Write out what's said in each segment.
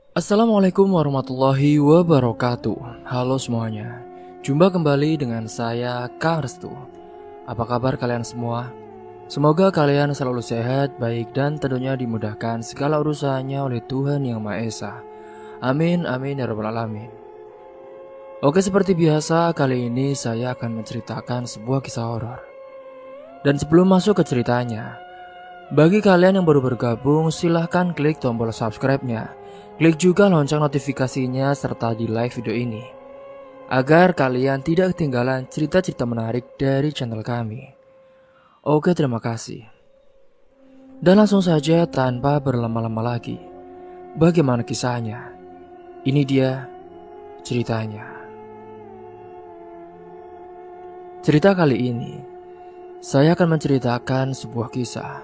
Assalamualaikum warahmatullahi wabarakatuh. Halo semuanya, jumpa kembali dengan saya Kang Restu. Apa kabar kalian semua? Semoga kalian selalu sehat, baik dan tentunya dimudahkan segala urusannya oleh Tuhan Yang Maha Esa. Amin amin ya rabbal alamin. Oke, seperti biasa kali ini saya akan menceritakan sebuah kisah horor. Dan sebelum masuk ke ceritanya, bagi kalian yang baru bergabung, silahkan klik tombol subscribe-nya. Klik juga lonceng notifikasinya serta di like video ini, agar kalian tidak ketinggalan cerita-cerita menarik dari channel kami. Oke, terima kasih. Dan langsung saja tanpa berlama-lama lagi, bagaimana kisahnya? Ini dia ceritanya. Cerita kali ini, saya akan menceritakan sebuah kisah,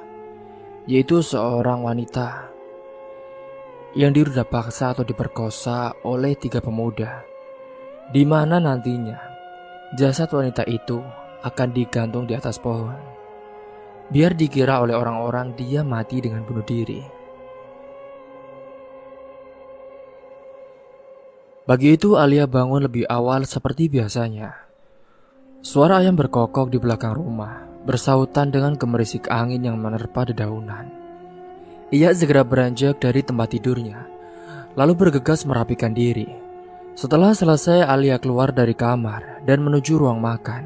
yaitu seorang wanita yang diruda paksa atau diperkosa oleh 3 pemuda, di mana nantinya jasad wanita itu akan digantung di atas pohon, biar dikira oleh orang-orang dia mati dengan bunuh diri. Pagi itu Alia bangun lebih awal seperti biasanya. Suara ayam berkokok di belakang rumah bersautan dengan gemerisik angin yang menerpa dedaunan. Ia segera beranjak dari tempat tidurnya, lalu bergegas merapikan diri. Setelah selesai, Alia keluar dari kamar dan menuju ruang makan,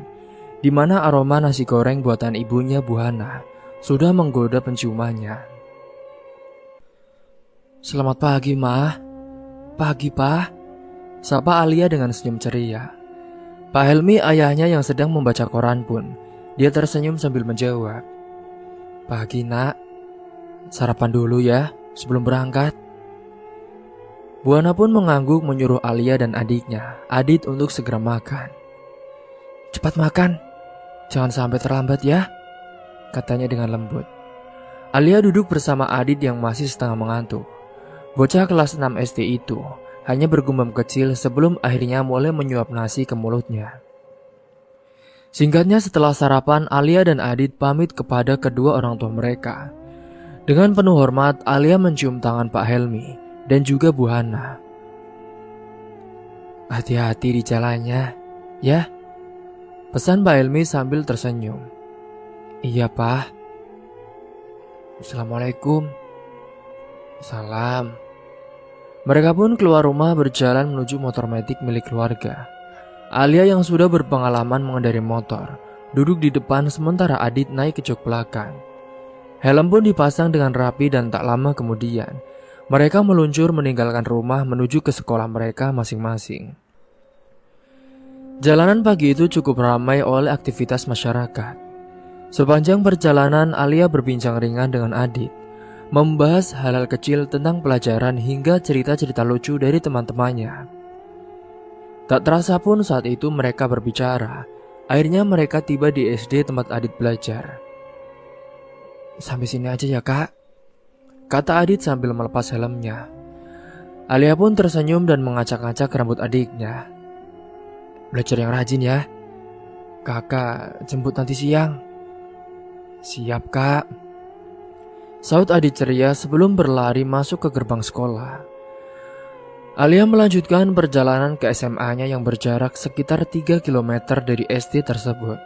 di mana aroma nasi goreng buatan ibunya Bu Hana sudah menggoda penciumannya. "Selamat pagi, Ma." "Pagi, Pa," sapa Alia dengan senyum ceria. Pak Helmi, ayahnya yang sedang membaca koran pun, dia tersenyum sambil menjawab, "Pagi, Nak. Sarapan dulu ya, sebelum berangkat." Bu Hana pun mengangguk menyuruh Alia dan adiknya, Adit, untuk segera makan. "Cepat makan, jangan sampai terlambat ya," katanya dengan lembut. Alia duduk bersama Adit yang masih setengah mengantuk. Bocah kelas 6 SD itu hanya bergumam kecil sebelum akhirnya mulai menyuap nasi ke mulutnya. Singkatnya, setelah sarapan, Alia dan Adit pamit kepada kedua orang tua mereka. Dengan penuh hormat, Alia mencium tangan Pak Helmi dan juga Bu Hana. "Hati-hati di jalannya, ya," pesan Pak Helmi sambil tersenyum. "Iya, Pak." "Assalamualaikum." "Salam." Mereka pun keluar rumah berjalan menuju motor metik milik keluarga. Alia yang sudah berpengalaman mengendarai motor duduk di depan sementara Adit naik ke jok belakang. Helm pun dipasang dengan rapi dan tak lama kemudian mereka meluncur meninggalkan rumah menuju ke sekolah mereka masing-masing. Jalanan pagi itu cukup ramai oleh aktivitas masyarakat. Sepanjang perjalanan Alia berbincang ringan dengan Adit, membahas hal-hal kecil tentang pelajaran hingga cerita-cerita lucu dari teman-temannya. Tak terasa pun saat itu mereka berbicara. Akhirnya mereka tiba di SD tempat Adit belajar. "Sampai sini aja ya, Kak," kata Adit sambil melepas helmnya. Alia pun tersenyum dan mengacak-acak rambut adiknya. "Belajar yang rajin ya. Kakak jemput nanti siang." "Siap, Kak," saut Adit ceria sebelum berlari masuk ke gerbang sekolah. Alia melanjutkan perjalanan ke SMA-nya yang berjarak sekitar 3 km dari SD tersebut.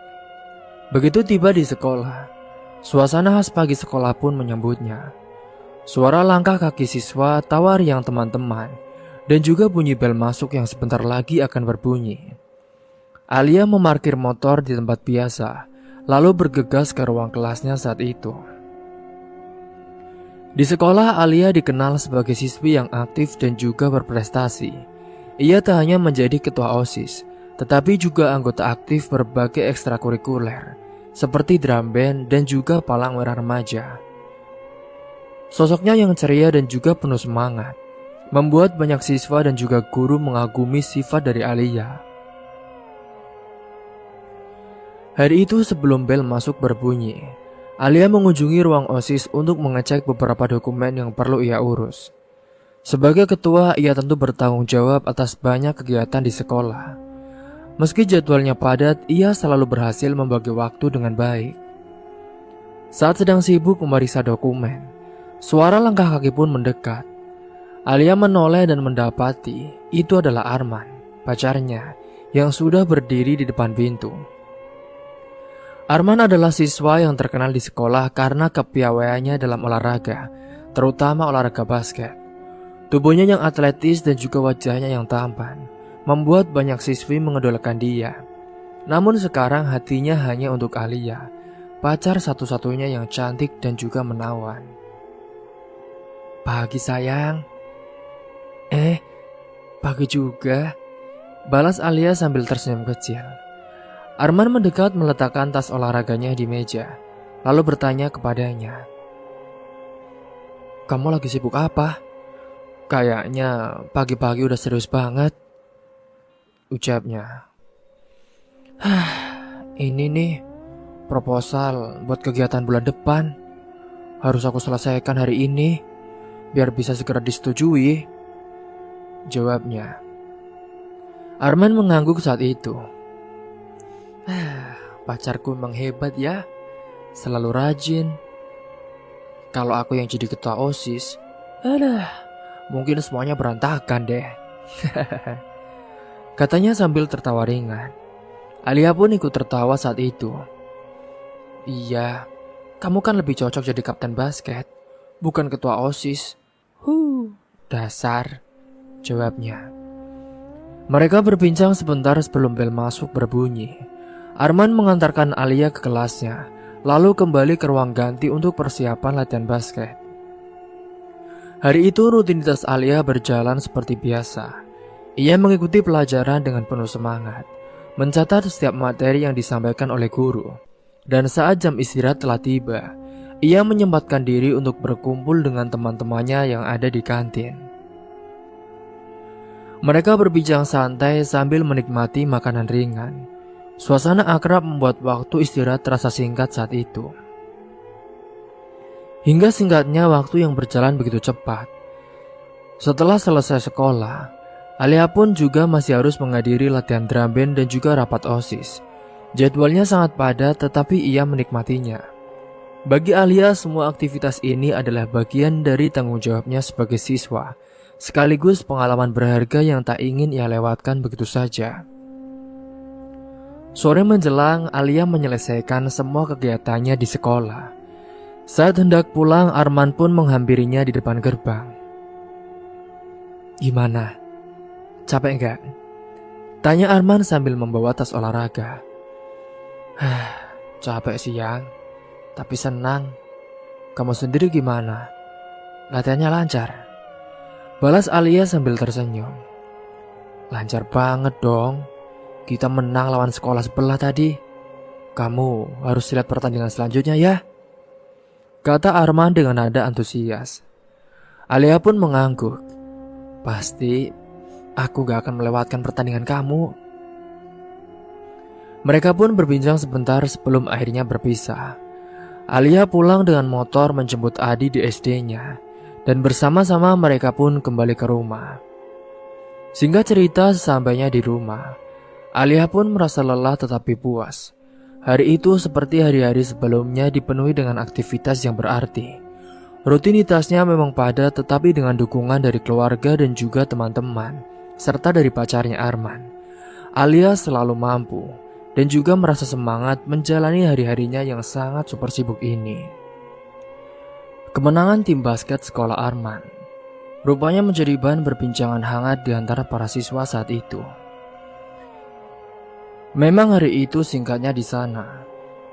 Begitu tiba di sekolah, suasana khas pagi sekolah pun menyambutnya. Suara langkah kaki siswa, tawa riang teman-teman, dan juga bunyi bel masuk yang sebentar lagi akan berbunyi. Alia memarkir motor di tempat biasa, lalu bergegas ke ruang kelasnya saat itu. Di sekolah, Alia dikenal sebagai siswi yang aktif dan juga berprestasi. Ia tak hanya menjadi ketua OSIS, tetapi juga anggota aktif berbagai ekstrakurikuler, seperti drum band dan juga palang merah remaja. Sosoknya yang ceria dan juga penuh semangat, membuat banyak siswa dan juga guru mengagumi sifat dari Alia. Hari itu sebelum bel masuk berbunyi, Alia mengunjungi ruang OSIS untuk mengecek beberapa dokumen yang perlu ia urus. Sebagai ketua, ia tentu bertanggung jawab atas banyak kegiatan di sekolah. Meski jadwalnya padat, ia selalu berhasil membagi waktu dengan baik. Saat sedang sibuk memeriksa dokumen, suara langkah kaki pun mendekat. Alia menoleh dan mendapati itu adalah Arman, pacarnya, yang sudah berdiri di depan pintu. Arman adalah siswa yang terkenal di sekolah karena kepiawaiannya dalam olahraga, terutama olahraga basket. Tubuhnya yang atletis dan juga wajahnya yang tampan membuat banyak siswi mengidolakan dia. Namun sekarang hatinya hanya untuk Alia, pacar satu-satunya yang cantik dan juga menawan. "Pagi sayang." Pagi juga," balas Alia sambil tersenyum kecil. Arman mendekat meletakkan tas olahraganya di meja, lalu bertanya kepadanya, "Kamu lagi sibuk apa? Kayaknya pagi-pagi udah serius banget," ucapnya. "Ini nih, proposal buat kegiatan bulan depan. Harus aku selesaikan hari ini, biar bisa segera disetujui," jawabnya. Arman mengangguk saat itu. Pacarku memang hebat ya, selalu rajin. Kalau aku yang jadi ketua OSIS, mungkin semuanya berantakan deh. Katanya sambil tertawa ringan. Alia pun ikut tertawa saat itu. "Iya, kamu kan lebih cocok jadi kapten basket, bukan ketua OSIS." Dasar," jawabnya. Mereka berbincang sebentar sebelum bel masuk berbunyi. Arman mengantarkan Alia ke kelasnya, lalu kembali ke ruang ganti untuk persiapan latihan basket. Hari itu rutinitas Alia berjalan seperti biasa. Ia mengikuti pelajaran dengan penuh semangat, mencatat setiap materi yang disampaikan oleh guru. Dan saat jam istirahat telah tiba, ia menyempatkan diri untuk berkumpul dengan teman-temannya yang ada di kantin. Mereka berbincang santai sambil menikmati makanan ringan. Suasana akrab membuat waktu istirahat terasa singkat saat itu. Hingga singkatnya waktu yang berjalan begitu cepat. Setelah selesai sekolah, Alia pun juga masih harus menghadiri latihan drum band dan juga rapat OSIS. Jadwalnya sangat padat tetapi ia menikmatinya. Bagi Alia, semua aktivitas ini adalah bagian dari tanggung jawabnya sebagai siswa, sekaligus pengalaman berharga yang tak ingin ia lewatkan begitu saja. Sore menjelang, Alia menyelesaikan semua kegiatannya di sekolah. Saat hendak pulang, Arman pun menghampirinya di depan gerbang. "Gimana? Capek enggak?" tanya Arman sambil membawa tas olahraga. "Capek sih Yang, tapi senang. Kamu sendiri gimana? Latihannya lancar?" balas Alia sambil tersenyum. "Lancar banget dong. Kita menang lawan sekolah sebelah tadi. Kamu harus lihat pertandingan selanjutnya ya," kata Arman dengan nada antusias. Alia pun mengangguk. "Pasti aku gak akan melewatkan pertandingan kamu." Mereka pun berbincang sebentar sebelum akhirnya berpisah. Alia pulang dengan motor menjemput Adi di SD-nya, dan bersama-sama mereka pun kembali ke rumah. Singkat cerita, sesampainya di rumah, Alia pun merasa lelah tetapi puas. Hari itu seperti hari-hari sebelumnya dipenuhi dengan aktivitas yang berarti. Rutinitasnya memang padat tetapi dengan dukungan dari keluarga dan juga teman-teman, serta dari pacarnya Arman. Alia selalu mampu dan juga merasa semangat menjalani hari-harinya yang sangat super sibuk ini. Kemenangan tim basket sekolah Arman rupanya menjadi bahan perbincangan hangat di antara para siswa saat itu. Memang hari itu singkatnya di sana.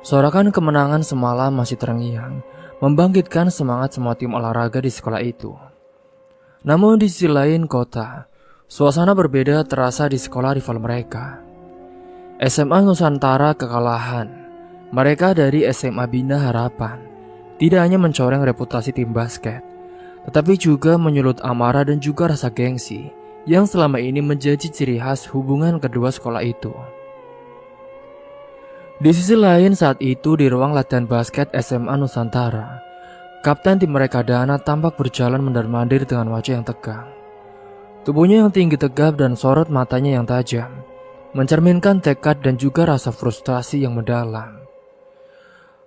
Sorakan kemenangan semalam masih terngiang, membangkitkan semangat semua tim olahraga di sekolah itu. Namun di sisi lain kota, suasana berbeda terasa di sekolah rival mereka. SMA Nusantara kekalahan. Mereka dari SMA Bina Harapan tidak hanya mencoreng reputasi tim basket, tetapi juga menyulut amarah dan juga rasa gengsi yang selama ini menjadi ciri khas hubungan kedua sekolah itu. Di sisi lain saat itu di ruang latihan basket SMA Nusantara, kapten tim mereka Dana tampak berjalan mondar-mandir dengan wajah yang tegang. Tubuhnya yang tinggi tegap dan sorot matanya yang tajam mencerminkan tekad dan juga rasa frustasi yang mendalam.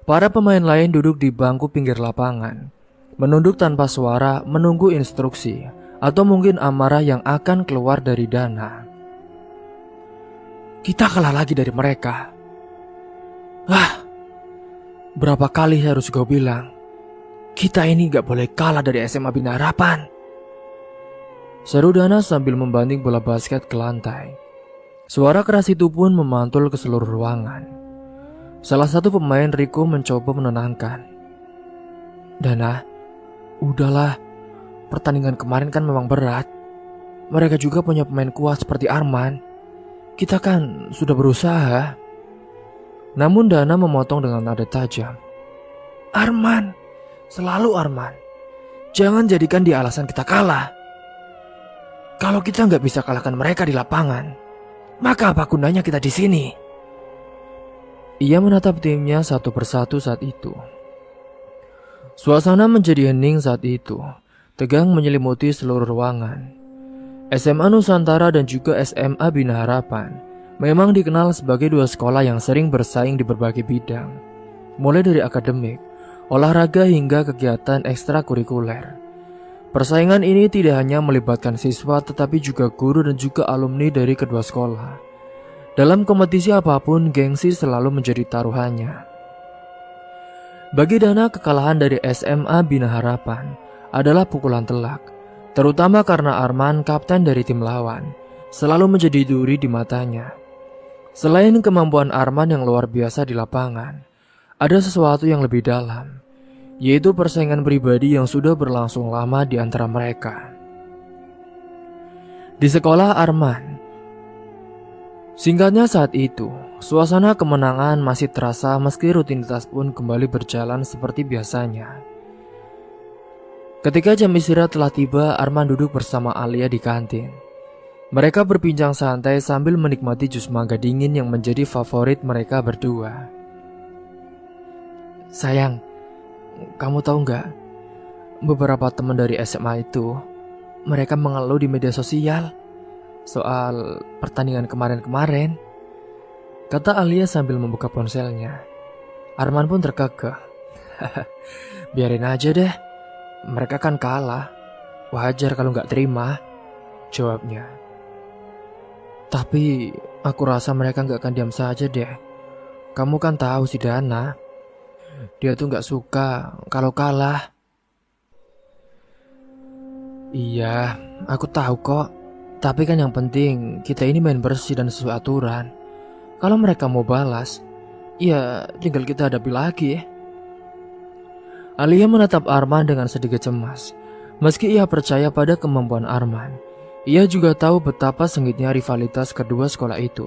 Para pemain lain duduk di bangku pinggir lapangan, menunduk tanpa suara menunggu instruksi atau mungkin amarah yang akan keluar dari Dana. Kita kalah lagi dari mereka. Berapa kali harus gue bilang, kita ini gak boleh kalah dari SMA Bina Harapan. Seru Dana sambil membanting bola basket ke lantai. Suara keras itu pun memantul ke seluruh ruangan. Salah satu pemain, Rico, mencoba menenangkan. Dana, udahlah. Pertandingan kemarin kan memang berat. Mereka juga punya pemain kuat seperti Arman. Kita kan sudah berusaha. Namun Dana memotong dengan nada tajam. Arman, selalu Arman. Jangan jadikan dia alasan kita kalah. Kalau kita nggak bisa kalahkan mereka di lapangan, maka apa gunanya kita di sini? Ia menatap timnya satu persatu saat itu. Suasana menjadi hening saat itu. Tegang menyelimuti seluruh ruangan. SMA Nusantara dan juga SMA Bina Harapan memang dikenal sebagai dua sekolah yang sering bersaing di berbagai bidang, mulai dari akademik, olahraga hingga kegiatan ekstrakurikuler. Persaingan ini tidak hanya melibatkan siswa tetapi juga guru dan juga alumni dari kedua sekolah. Dalam kompetisi apapun, gengsi selalu menjadi taruhannya. Bagi Dana, kekalahan dari SMA Bina Harapan adalah pukulan telak, terutama karena Arman, kapten dari tim lawan, selalu menjadi duri di matanya. Selain kemampuan Arman yang luar biasa di lapangan, ada sesuatu yang lebih dalam, yaitu persaingan pribadi yang sudah berlangsung lama di antara mereka. Di sekolah Arman, singkatnya saat itu, suasana kemenangan masih terasa meski rutinitas pun kembali berjalan seperti biasanya. Ketika jam istirahat telah tiba, Arman duduk bersama Alia di kantin. Mereka berbincang santai sambil menikmati jus mangga dingin yang menjadi favorit mereka berdua. Sayang, kamu tahu nggak? Beberapa teman dari SMA itu, mereka mengeluh di media sosial soal pertandingan kemarin-kemarin. Kata Alia sambil membuka ponselnya. Arman pun terkekeh. Biarin aja deh. Mereka kan kalah. Wajar kalau nggak terima, jawabnya. Tapi aku rasa mereka nggak akan diam saja deh. Kamu kan tahu si Dana. Dia tuh nggak suka kalau kalah. Iya, aku tahu kok. Tapi kan yang penting kita ini main bersih dan sesuai aturan. Kalau mereka mau balas, ya tinggal kita hadapi lagi ya. Alia menatap Arman dengan sedikit cemas. Meski ia percaya pada kemampuan Arman, ia juga tahu betapa sengitnya rivalitas kedua sekolah itu.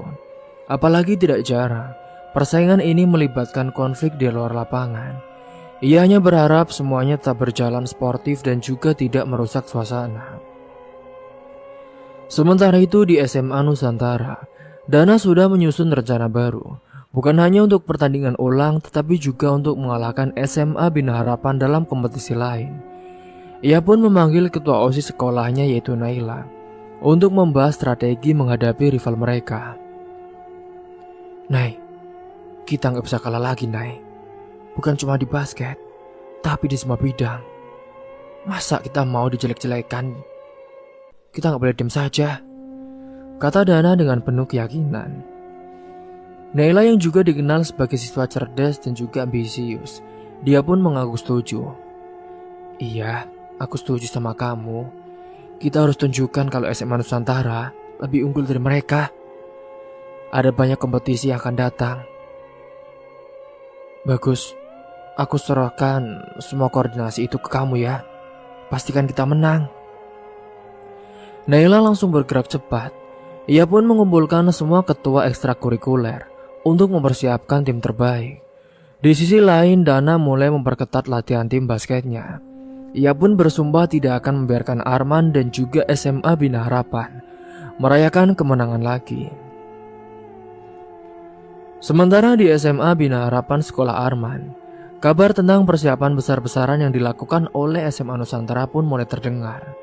Apalagi tidak jarang, persaingan ini melibatkan konflik di luar lapangan. Ia hanya berharap semuanya tetap berjalan sportif dan juga tidak merusak suasana. Sementara itu di SMA Nusantara, Dana sudah menyusun rencana baru. Bukan hanya untuk pertandingan ulang, tetapi juga untuk mengalahkan SMA Bina Harapan dalam kompetisi lain. Ia pun memanggil ketua OSIS sekolahnya yaitu Naila untuk membahas strategi menghadapi rival mereka. Nay, kita nggak bisa kalah lagi, Nay. Bukan cuma di basket, tapi di semua bidang. Masa kita mau dijelek-jelekan? Kita nggak boleh diam saja, kata Dana dengan penuh keyakinan. Naila yang juga dikenal sebagai siswa cerdas dan juga ambisius, dia pun mengaku setuju. Iya, aku setuju sama kamu. Kita harus tunjukkan kalau SMA Nusantara lebih unggul dari mereka. Ada banyak kompetisi yang akan datang. Bagus, aku serahkan semua koordinasi itu ke kamu ya. Pastikan kita menang. Naila langsung bergerak cepat. Ia pun mengumpulkan semua ketua ekstrakurikuler untuk mempersiapkan tim terbaik. Di sisi lain, Dana mulai memperketat latihan tim basketnya. Ia pun bersumpah tidak akan membiarkan Arman dan juga SMA Bina Harapan merayakan kemenangan lagi. Sementara di SMA Bina Harapan sekolah Arman, kabar tentang persiapan besar-besaran yang dilakukan oleh SMA Nusantara pun mulai terdengar.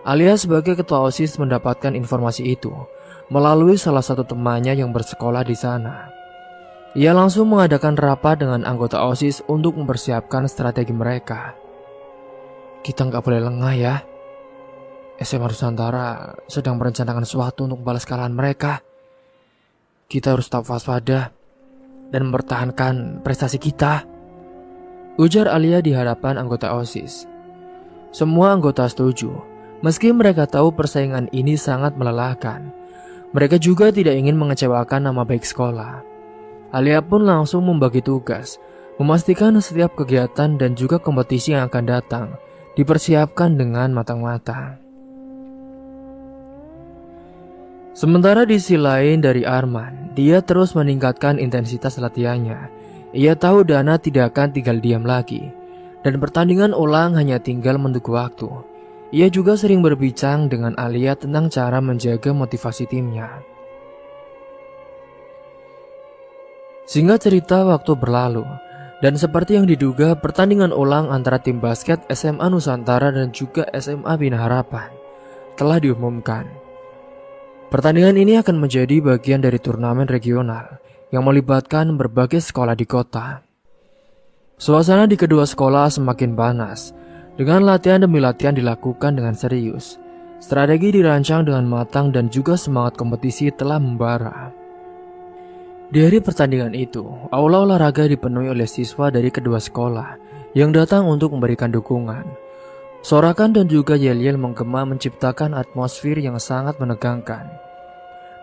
Alia sebagai ketua OSIS mendapatkan informasi itu melalui salah satu temannya yang bersekolah di sana. Ia langsung mengadakan rapat dengan anggota OSIS untuk mempersiapkan strategi mereka. Kita nggak boleh lengah ya. SMA Nusantara sedang merencanakan sesuatu untuk membalas kesalahan mereka. Kita harus tetap waspada dan mempertahankan prestasi kita, ujar Alia di hadapan anggota OSIS. Semua anggota setuju, meski mereka tahu persaingan ini sangat melelahkan. Mereka juga tidak ingin mengecewakan nama baik sekolah. Alia pun langsung membagi tugas, memastikan setiap kegiatan dan juga kompetisi yang akan datang dipersiapkan dengan matang-matang. Sementara di sisi lain dari Arman, dia terus meningkatkan intensitas latihannya. Ia tahu Dana tidak akan tinggal diam lagi, dan pertandingan ulang hanya tinggal menunggu waktu. Ia juga sering berbincang dengan Alia tentang cara menjaga motivasi timnya. Singkat cerita, waktu berlalu, dan seperti yang diduga, pertandingan ulang antara tim basket SMA Nusantara dan juga SMA Bina Harapan telah diumumkan. Pertandingan ini akan menjadi bagian dari turnamen regional yang melibatkan berbagai sekolah di kota. Suasana di kedua sekolah semakin panas, dengan latihan demi latihan dilakukan dengan serius. Strategi dirancang dengan matang dan juga semangat kompetisi telah membara. Di hari pertandingan itu, aula olahraga dipenuhi oleh siswa dari kedua sekolah yang datang untuk memberikan dukungan. Sorakan dan juga yel-yel menggema menciptakan atmosfer yang sangat menegangkan.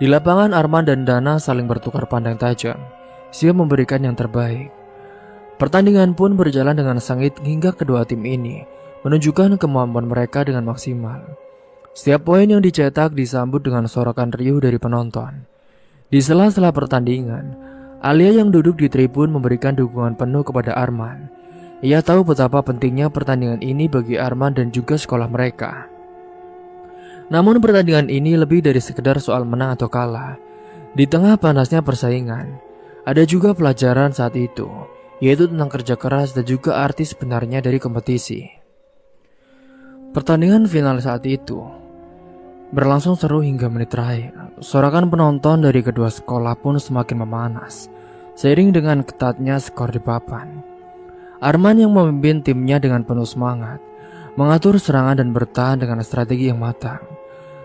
Di lapangan, Arman dan Dana saling bertukar pandang tajam, siap memberikan yang terbaik. Pertandingan pun berjalan dengan sengit hingga kedua tim ini menunjukkan kemampuan mereka dengan maksimal. Setiap poin yang dicetak disambut dengan sorakan riuh dari penonton. Di sela-sela pertandingan, Alia yang duduk di tribun memberikan dukungan penuh kepada Arman. Ia tahu betapa pentingnya pertandingan ini bagi Arman dan juga sekolah mereka. Namun pertandingan ini lebih dari sekedar soal menang atau kalah. Di tengah panasnya persaingan, ada juga pelajaran saat itu, yaitu tentang kerja keras dan juga arti sebenarnya dari kompetisi. Pertandingan final saat itu berlangsung seru hingga menit terakhir. Sorakan penonton dari kedua sekolah pun semakin memanas, seiring dengan ketatnya skor di papan. Arman yang memimpin timnya dengan penuh semangat, mengatur serangan dan bertahan dengan strategi yang matang.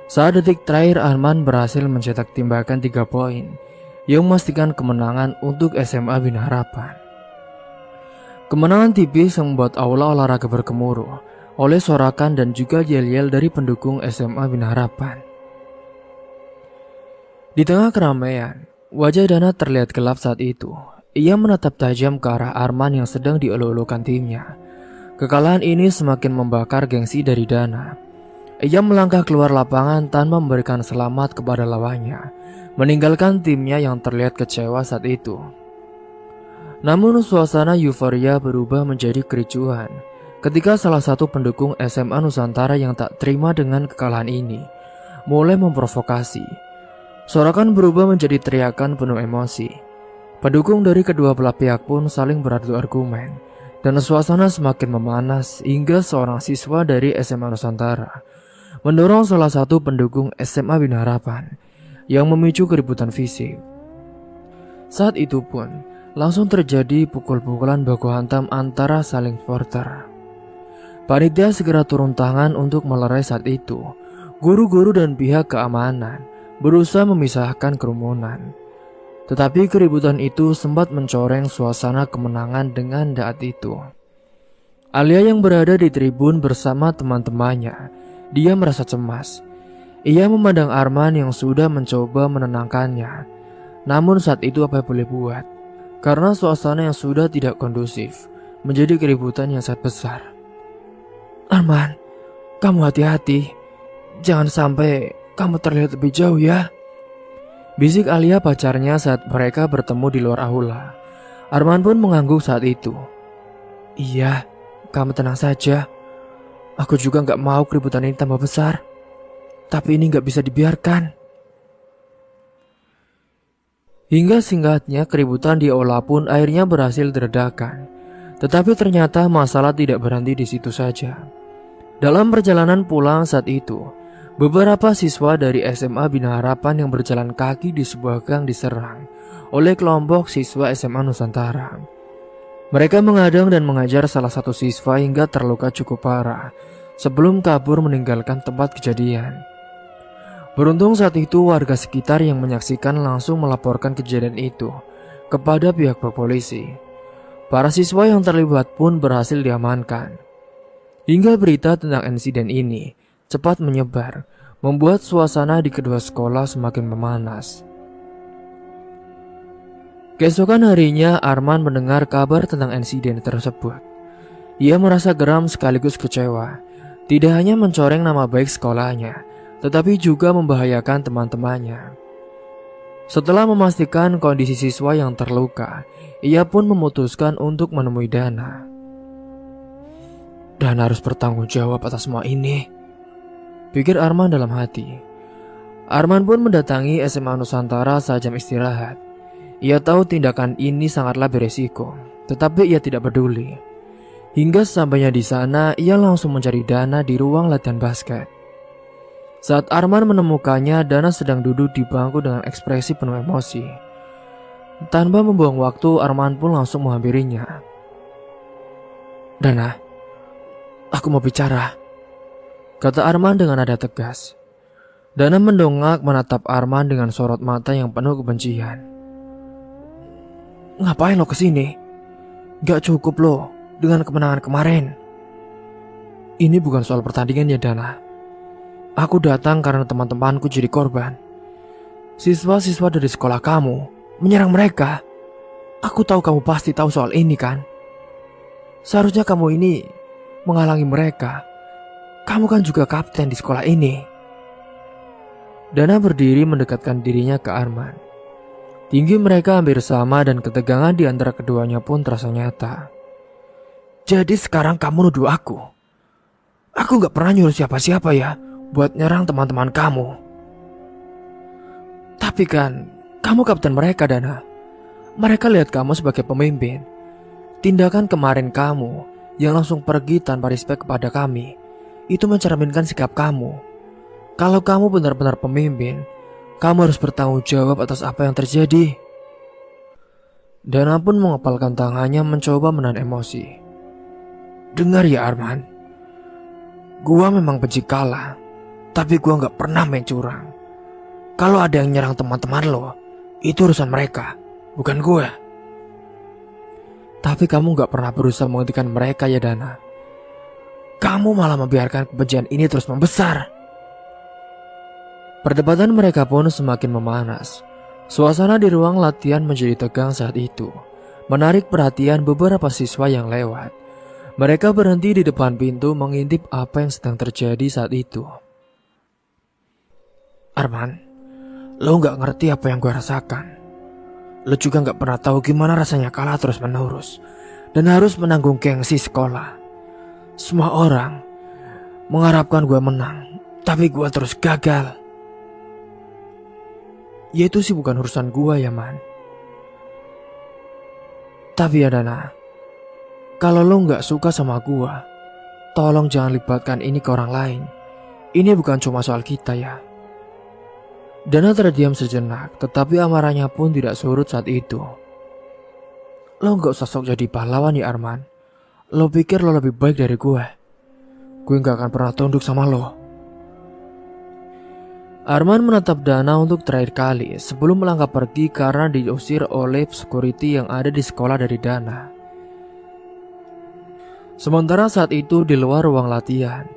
Saat detik terakhir, Arman berhasil mencetak timbakan 3 poin yang memastikan kemenangan untuk SMA Bina Harapan. Kemenangan tipis yang membuat aula olahraga bergemuruh oleh sorakan dan juga yel-yel dari pendukung SMA Bina Harapan. Di tengah keramaian, wajah Dana terlihat gelap saat itu. Ia menatap tajam ke arah Arman yang sedang dieluk-elukan timnya. Kekalahan ini semakin membakar gengsi dari Dana. Ia melangkah keluar lapangan tanpa memberikan selamat kepada lawannya, meninggalkan timnya yang terlihat kecewa saat itu. Namun suasana euforia berubah menjadi kericuhan ketika salah satu pendukung SMA Nusantara yang tak terima dengan kekalahan ini mulai memprovokasi. Sorakan berubah menjadi teriakan penuh emosi. Pendukung dari kedua belah pihak pun saling beradu argumen, dan suasana semakin memanas hingga seorang siswa dari SMA Nusantara mendorong salah satu pendukung SMA Bina Harapan yang memicu keributan fisik. Saat itu pun langsung terjadi pukul-pukulan baku hantam antara saling supporter. Panitia segera turun tangan untuk melerai saat itu. Guru-guru dan pihak keamanan berusaha memisahkan kerumunan. Tetapi keributan itu sempat mencoreng suasana kemenangan dengan saat itu. Alia yang berada di tribun bersama teman-temannya, dia merasa cemas. Ia memandang Arman yang sudah mencoba menenangkannya. Namun saat itu apa yang boleh buat? Karena suasana yang sudah tidak kondusif menjadi keributan yang sangat besar. Arman, kamu hati-hati. Jangan sampai kamu terlihat lebih jauh ya, bisik Alia pacarnya saat mereka bertemu di luar aula. Arman pun mengangguk saat itu. Iya, kamu tenang saja. Aku juga gak mau keributan ini tambah besar. Tapi ini gak bisa dibiarkan. Hingga singkatnya keributan di aula pun akhirnya berhasil diredakan. Tetapi ternyata masalah tidak berhenti di situ saja. Dalam perjalanan pulang saat itu, beberapa siswa dari SMA Bina Harapan yang berjalan kaki di sebuah gang diserang oleh kelompok siswa SMA Nusantara. Mereka mengadang dan mengajar salah satu siswa hingga terluka cukup parah. sebelum kabur meninggalkan tempat kejadian. Beruntung saat itu warga sekitar yang menyaksikan langsung melaporkan kejadian itu kepada pihak polisi. Para siswa yang terlibat pun berhasil diamankan. Hingga berita tentang insiden ini cepat menyebar, membuat suasana di kedua sekolah semakin memanas. Keesokan harinya Arman mendengar kabar tentang insiden tersebut. Ia merasa geram sekaligus kecewa. Tidak hanya mencoreng nama baik sekolahnya, tetapi juga membahayakan teman-temannya. Setelah memastikan kondisi siswa yang terluka, ia pun memutuskan untuk menemui Dana. Dana harus bertanggung jawab atas semua ini, pikir Arman dalam hati. Arman pun mendatangi SMA Nusantara saat jam istirahat. Ia tahu tindakan ini sangatlah beresiko, tetapi ia tidak peduli. Hingga sesampainya di sana, ia langsung mencari Dana di ruang latihan basket. Saat Arman menemukannya, Dana sedang duduk di bangku dengan ekspresi penuh emosi. Tanpa membuang waktu, Arman pun langsung menghampirinya. Dana, aku mau bicara, kata Arman dengan nada tegas. Dana mendongak menatap Arman dengan sorot mata yang penuh kebencian. Ngapain lo kesini? Gak cukup lo dengan kemenangan kemarin. Ini bukan soal pertandingan ya Dana. Aku datang karena teman-temanku jadi korban. Siswa-siswa dari sekolah kamu menyerang mereka. Aku tahu kamu pasti tahu soal ini kan. Seharusnya kamu ini menghalangi mereka. Kamu kan juga kapten di sekolah ini. Dana berdiri mendekatkan dirinya ke Arman. Tinggi mereka hampir sama dan ketegangan di antara keduanya pun terasa nyata. Jadi sekarang kamu nuduh aku? Aku gak pernah nyuruh siapa-siapa ya buat nyerang teman-teman kamu. Tapi kan kamu kapten mereka Dana. Mereka lihat kamu sebagai pemimpin. Tindakan kemarin kamu yang langsung pergi tanpa respek kepada kami, itu mencerminkan sikap kamu. Kalau kamu benar-benar pemimpin, kamu harus bertanggung jawab atas apa yang terjadi. Dana pun mengepalkan tangannya mencoba menahan emosi. Dengar ya Arman, gua memang benci kalah, tapi gua gak pernah main curang. Kalau ada yang nyerang teman-teman lo, itu urusan mereka, bukan gua. Tapi kamu gak pernah berusaha menghentikan mereka ya Dana. Kamu malah membiarkan kebencian ini terus membesar. Perdebatan mereka pun semakin memanas. Suasana di ruang latihan menjadi tegang saat itu, menarik perhatian beberapa siswa yang lewat. Mereka berhenti di depan pintu mengintip apa yang sedang terjadi saat itu. Arman, lo gak ngerti apa yang gue rasakan. Lo juga gak pernah tahu gimana rasanya kalah terus menerus dan harus menanggung gengsi sekolah. Semua orang mengharapkan gue menang, tapi gue terus gagal. Ya itu sih bukan urusan gua ya man. Tapi ya Dana, kalau lo gak suka sama gua, tolong jangan libatkan ini ke orang lain. Ini bukan cuma soal kita ya. Dana terdiam sejenak, tetapi amarahnya pun tidak surut saat itu. Lo gak usah sok jadi pahlawan ya Arman. Lo pikir lo lebih baik dari gue? Gue gak akan pernah tunduk sama lo. Arman menatap Dana untuk terakhir kali sebelum melangkah pergi karena diusir oleh security yang ada di sekolah dari Dana. Sementara saat itu di luar ruang latihan,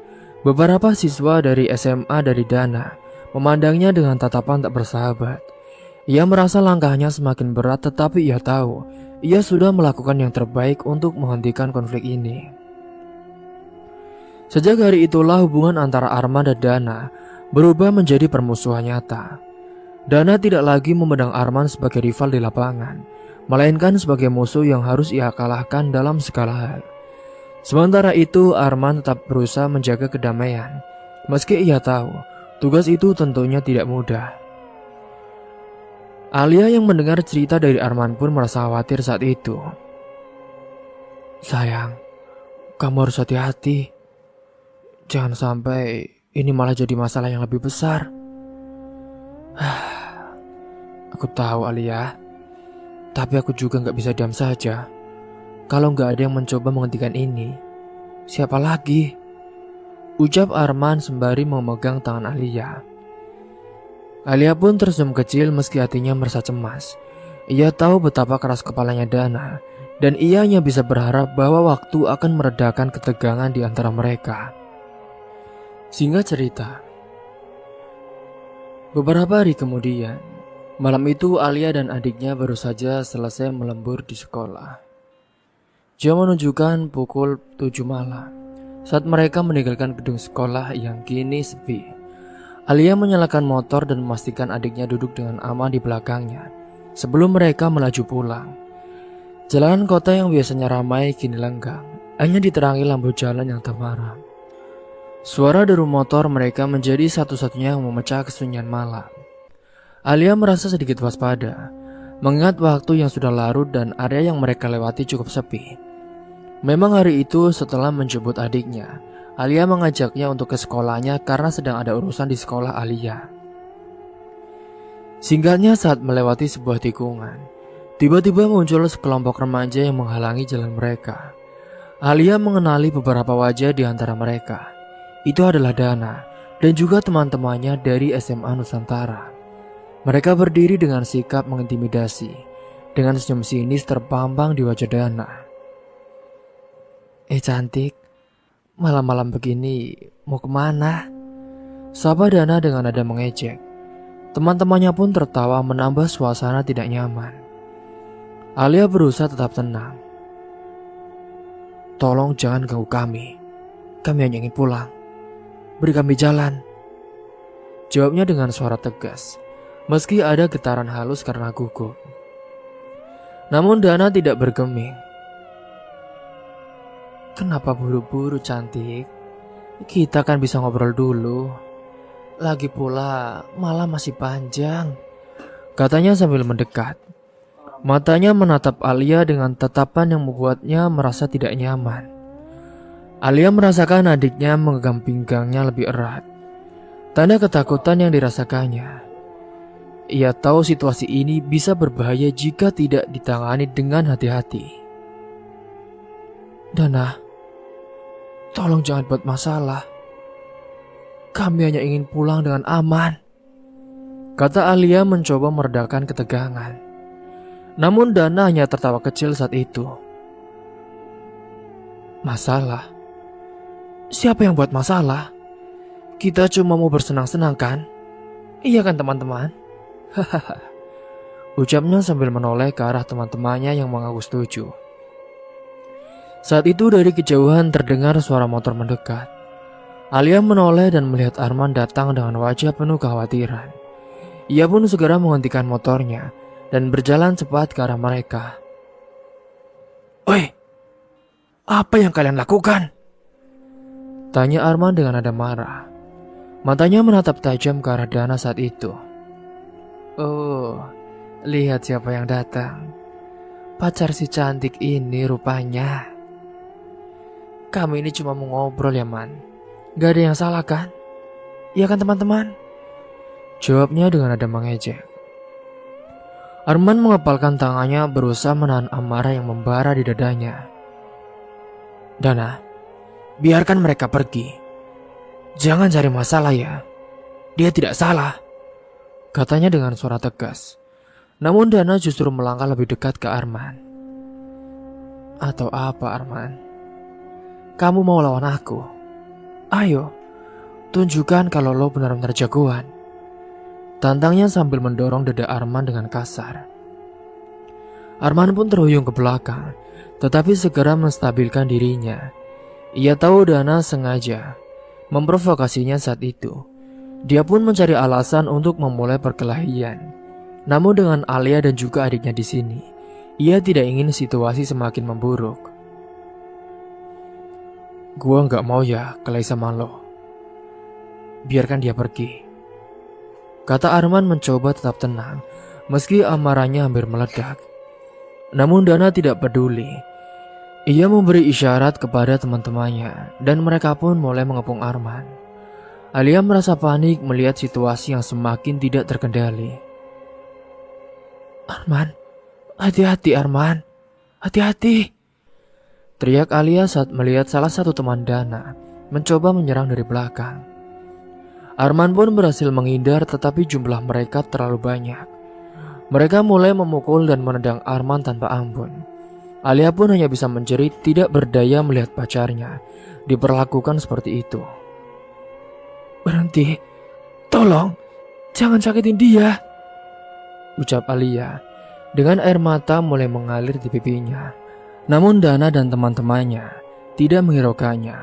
beberapa siswa dari SMA dari Dana memandangnya dengan tatapan tak bersahabat. Ia merasa langkahnya semakin berat, tetapi ia tahu ia sudah melakukan yang terbaik untuk menghentikan konflik ini. Sejak hari itulah hubungan antara Arman dan Dana berubah menjadi permusuhan nyata. Dana tidak lagi memandang Arman sebagai rival di lapangan, melainkan sebagai musuh yang harus ia kalahkan dalam segala hal. Sementara itu Arman tetap berusaha menjaga kedamaian, meski ia tahu tugas itu tentunya tidak mudah. Alia yang mendengar cerita dari Arman pun merasa khawatir saat itu. Sayang, kamu harus hati-hati. Jangan sampai ini malah jadi masalah yang lebih besar. Aku tahu Alia, tapi aku juga gak bisa diam saja. Kalau gak ada yang mencoba menghentikan ini, siapa lagi? ucap Arman sembari memegang tangan Alia. Alia pun tersenyum kecil meski hatinya merasa cemas. Ia tahu betapa keras kepalanya Dana, dan ia hanya bisa berharap bahwa waktu akan meredakan ketegangan di antara mereka. Singkat cerita, beberapa hari kemudian, malam itu Alia dan adiknya baru saja selesai melembur di sekolah. Jam menunjukkan pukul 7 malam saat mereka meninggalkan gedung sekolah yang kini sepi. Alia menyalakan motor dan memastikan adiknya duduk dengan aman di belakangnya sebelum mereka melaju pulang. Jalanan kota yang biasanya ramai kini lenggang, hanya diterangi lampu jalan yang temaram. Suara deru motor mereka menjadi satu-satunya yang memecah kesunyian malam. Alia merasa sedikit waspada, mengingat waktu yang sudah larut dan area yang mereka lewati cukup sepi. Memang hari itu setelah menjemput adiknya, Alia mengajaknya untuk ke sekolahnya karena sedang ada urusan di sekolah Alia. Singkatnya, saat melewati sebuah tikungan, tiba-tiba muncul sekelompok remaja yang menghalangi jalan mereka. Alia mengenali beberapa wajah di antara mereka. Itu adalah Dana dan juga teman-temannya dari SMA Nusantara. Mereka berdiri dengan sikap mengintimidasi, dengan senyum sinis terpampang di wajah Dana. Cantik, malam-malam begini mau kemana? Sapa Dana dengan nada mengejek. Teman-temannya pun tertawa menambah suasana tidak nyaman. Alia berusaha tetap tenang. Tolong jangan ganggu kami. Kami hanya ingin pulang. Beri kami jalan. Jawabnya dengan suara tegas, meski ada getaran halus karena gugup. Namun Dana tidak bergeming. Kenapa buru-buru, cantik? Kita kan bisa ngobrol dulu. Lagi pula malam masih panjang, katanya sambil mendekat. Matanya menatap Alia dengan tatapan yang membuatnya merasa tidak nyaman. Alia merasakan adiknya menggenggam pinggangnya lebih erat. Tanda ketakutan yang dirasakannya. Ia tahu situasi ini bisa berbahaya jika tidak ditangani dengan hati-hati. Dana, tolong jangan buat masalah. Kami hanya ingin pulang dengan aman, kata Alia mencoba meredakan ketegangan. Namun Dana hanya tertawa kecil saat itu. Masalah? Siapa yang buat masalah? Kita cuma mau bersenang-senang kan? Iya kan teman-teman? Hahaha. Ucapnya sambil menoleh ke arah teman-temannya yang mengaku setuju. Saat itu dari kejauhan terdengar suara motor mendekat. Alia menoleh dan melihat Arman datang dengan wajah penuh kekhawatiran. Ia pun segera menghentikan motornya dan berjalan cepat ke arah mereka. Oi, apa yang kalian lakukan? Tanya Arman dengan nada marah. Matanya menatap tajam ke arah Dana saat itu. Oh, lihat siapa yang datang. Pacar si cantik ini rupanya. Kami ini cuma mau ngobrol ya, Man. Gak ada yang salah kan? Iya kan teman-teman? Jawabnya dengan nada mengejek. Arman mengepalkan tangannya berusaha menahan amarah yang membara di dadanya. Dana, biarkan mereka pergi. Jangan cari masalah ya. Dia tidak salah, katanya dengan suara tegas. Namun Dana justru melangkah lebih dekat ke Arman. Atau apa Arman? Kamu mau lawan aku? Ayo, tunjukkan kalau lo benar-benar jagoan. Tantangnya sambil mendorong dada Arman dengan kasar. Arman pun terhuyung ke belakang, tetapi segera menstabilkan dirinya. Ia tahu Dana sengaja memprovokasinya saat itu. Dia pun mencari alasan untuk memulai perkelahian. Namun dengan Alia dan juga adiknya di sini, ia tidak ingin situasi semakin memburuk. Gua nggak mau ya kelahi sama lo. Biarkan dia pergi, kata Arman mencoba tetap tenang, meski amarahnya hampir meledak. Namun Dana tidak peduli. Ia memberi isyarat kepada teman-temannya, dan mereka pun mulai mengepung Arman. Alia merasa panik melihat situasi yang semakin tidak terkendali. Arman, hati-hati Arman, hati-hati, teriak Alia saat melihat salah satu teman Dana mencoba menyerang dari belakang. Arman pun berhasil menghindar, tetapi jumlah mereka terlalu banyak. Mereka mulai memukul dan menendang Arman tanpa ampun. Alia pun hanya bisa menjerit, tidak berdaya melihat pacarnya diperlakukan seperti itu. "Berhenti, tolong, jangan sakitin dia," ucap Alia dengan air mata mulai mengalir di pipinya. Namun Dana dan teman-temannya tidak menghiraukannya.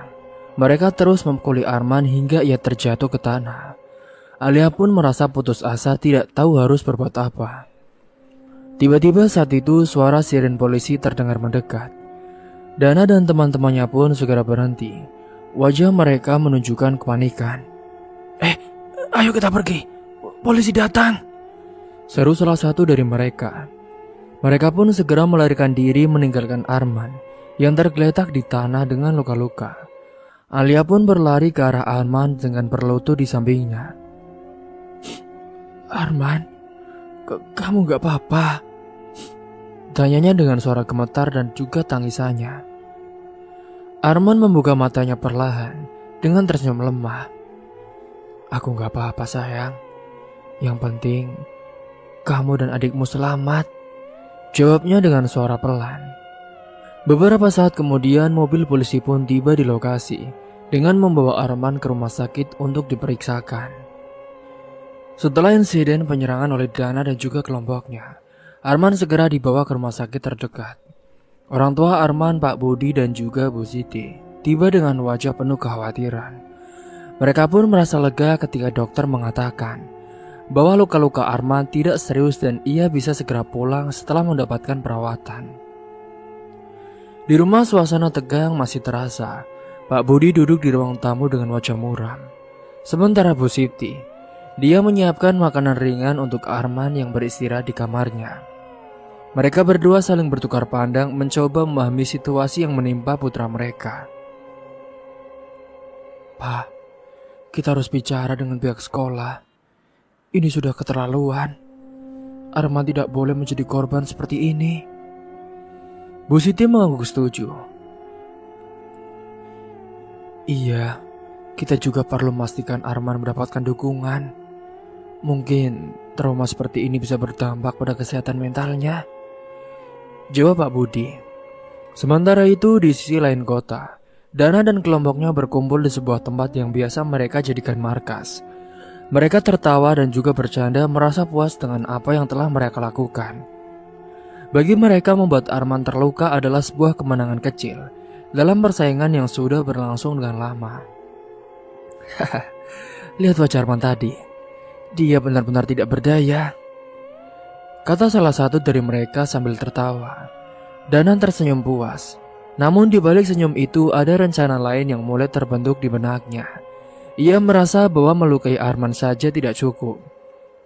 Mereka terus memukuli Arman hingga ia terjatuh ke tanah. Alia pun merasa putus asa, tidak tahu harus berbuat apa. Tiba-tiba saat itu suara siren polisi terdengar mendekat. Dana dan teman-temannya pun segera berhenti. Wajah mereka menunjukkan kepanikan. Ayo kita pergi, polisi datang," seru salah satu dari mereka. Mereka pun segera melarikan diri meninggalkan Arman yang tergeletak di tanah dengan luka-luka. Alia pun berlari ke arah Arman dengan berlutut di sampingnya. "Arman, kamu gak apa-apa?" tanyanya dengan suara gemetar dan juga tangisannya. Arman membuka matanya perlahan dengan tersenyum lemah. "Aku gak apa-apa sayang. Yang penting kamu dan adikmu selamat," jawabnya dengan suara pelan. Beberapa saat kemudian mobil polisi pun tiba di lokasi dengan membawa Arman ke rumah sakit untuk diperiksakan. Setelah insiden penyerangan oleh Dana dan juga kelompoknya, Arman segera dibawa ke rumah sakit terdekat. Orang tua Arman, Pak Budi dan juga Bu Siti, tiba dengan wajah penuh kekhawatiran. Mereka pun merasa lega ketika dokter mengatakan bahwa luka-luka Arman tidak serius dan ia bisa segera pulang setelah mendapatkan perawatan. Di rumah suasana tegang masih terasa. Pak Budi duduk di ruang tamu dengan wajah muram. Sementara Bu Siti, dia menyiapkan makanan ringan untuk Arman yang beristirahat di kamarnya. Mereka berdua saling bertukar pandang mencoba memahami situasi yang menimpa putra mereka. "Pak, kita harus bicara dengan pihak sekolah. Ini sudah keterlaluan. Arman tidak boleh menjadi korban seperti ini." Bu Siti mengangguk setuju. "Iya, kita juga perlu memastikan Arman mendapatkan dukungan. Mungkin trauma seperti ini bisa berdampak pada kesehatan mentalnya," jawab Pak Budi. Sementara itu di sisi lain kota, Dana dan kelompoknya berkumpul di sebuah tempat yang biasa mereka jadikan markas. Mereka tertawa dan juga bercanda, merasa puas dengan apa yang telah mereka lakukan. Bagi mereka, membuat Arman terluka adalah sebuah kemenangan kecil dalam persaingan yang sudah berlangsung dengan lama. "Lihat wajah Arman tadi, dia benar-benar tidak berdaya," kata salah satu dari mereka sambil tertawa. Dana tersenyum puas. Namun di balik senyum itu ada rencana lain yang mulai terbentuk di benaknya. Ia merasa bahwa melukai Arman saja tidak cukup.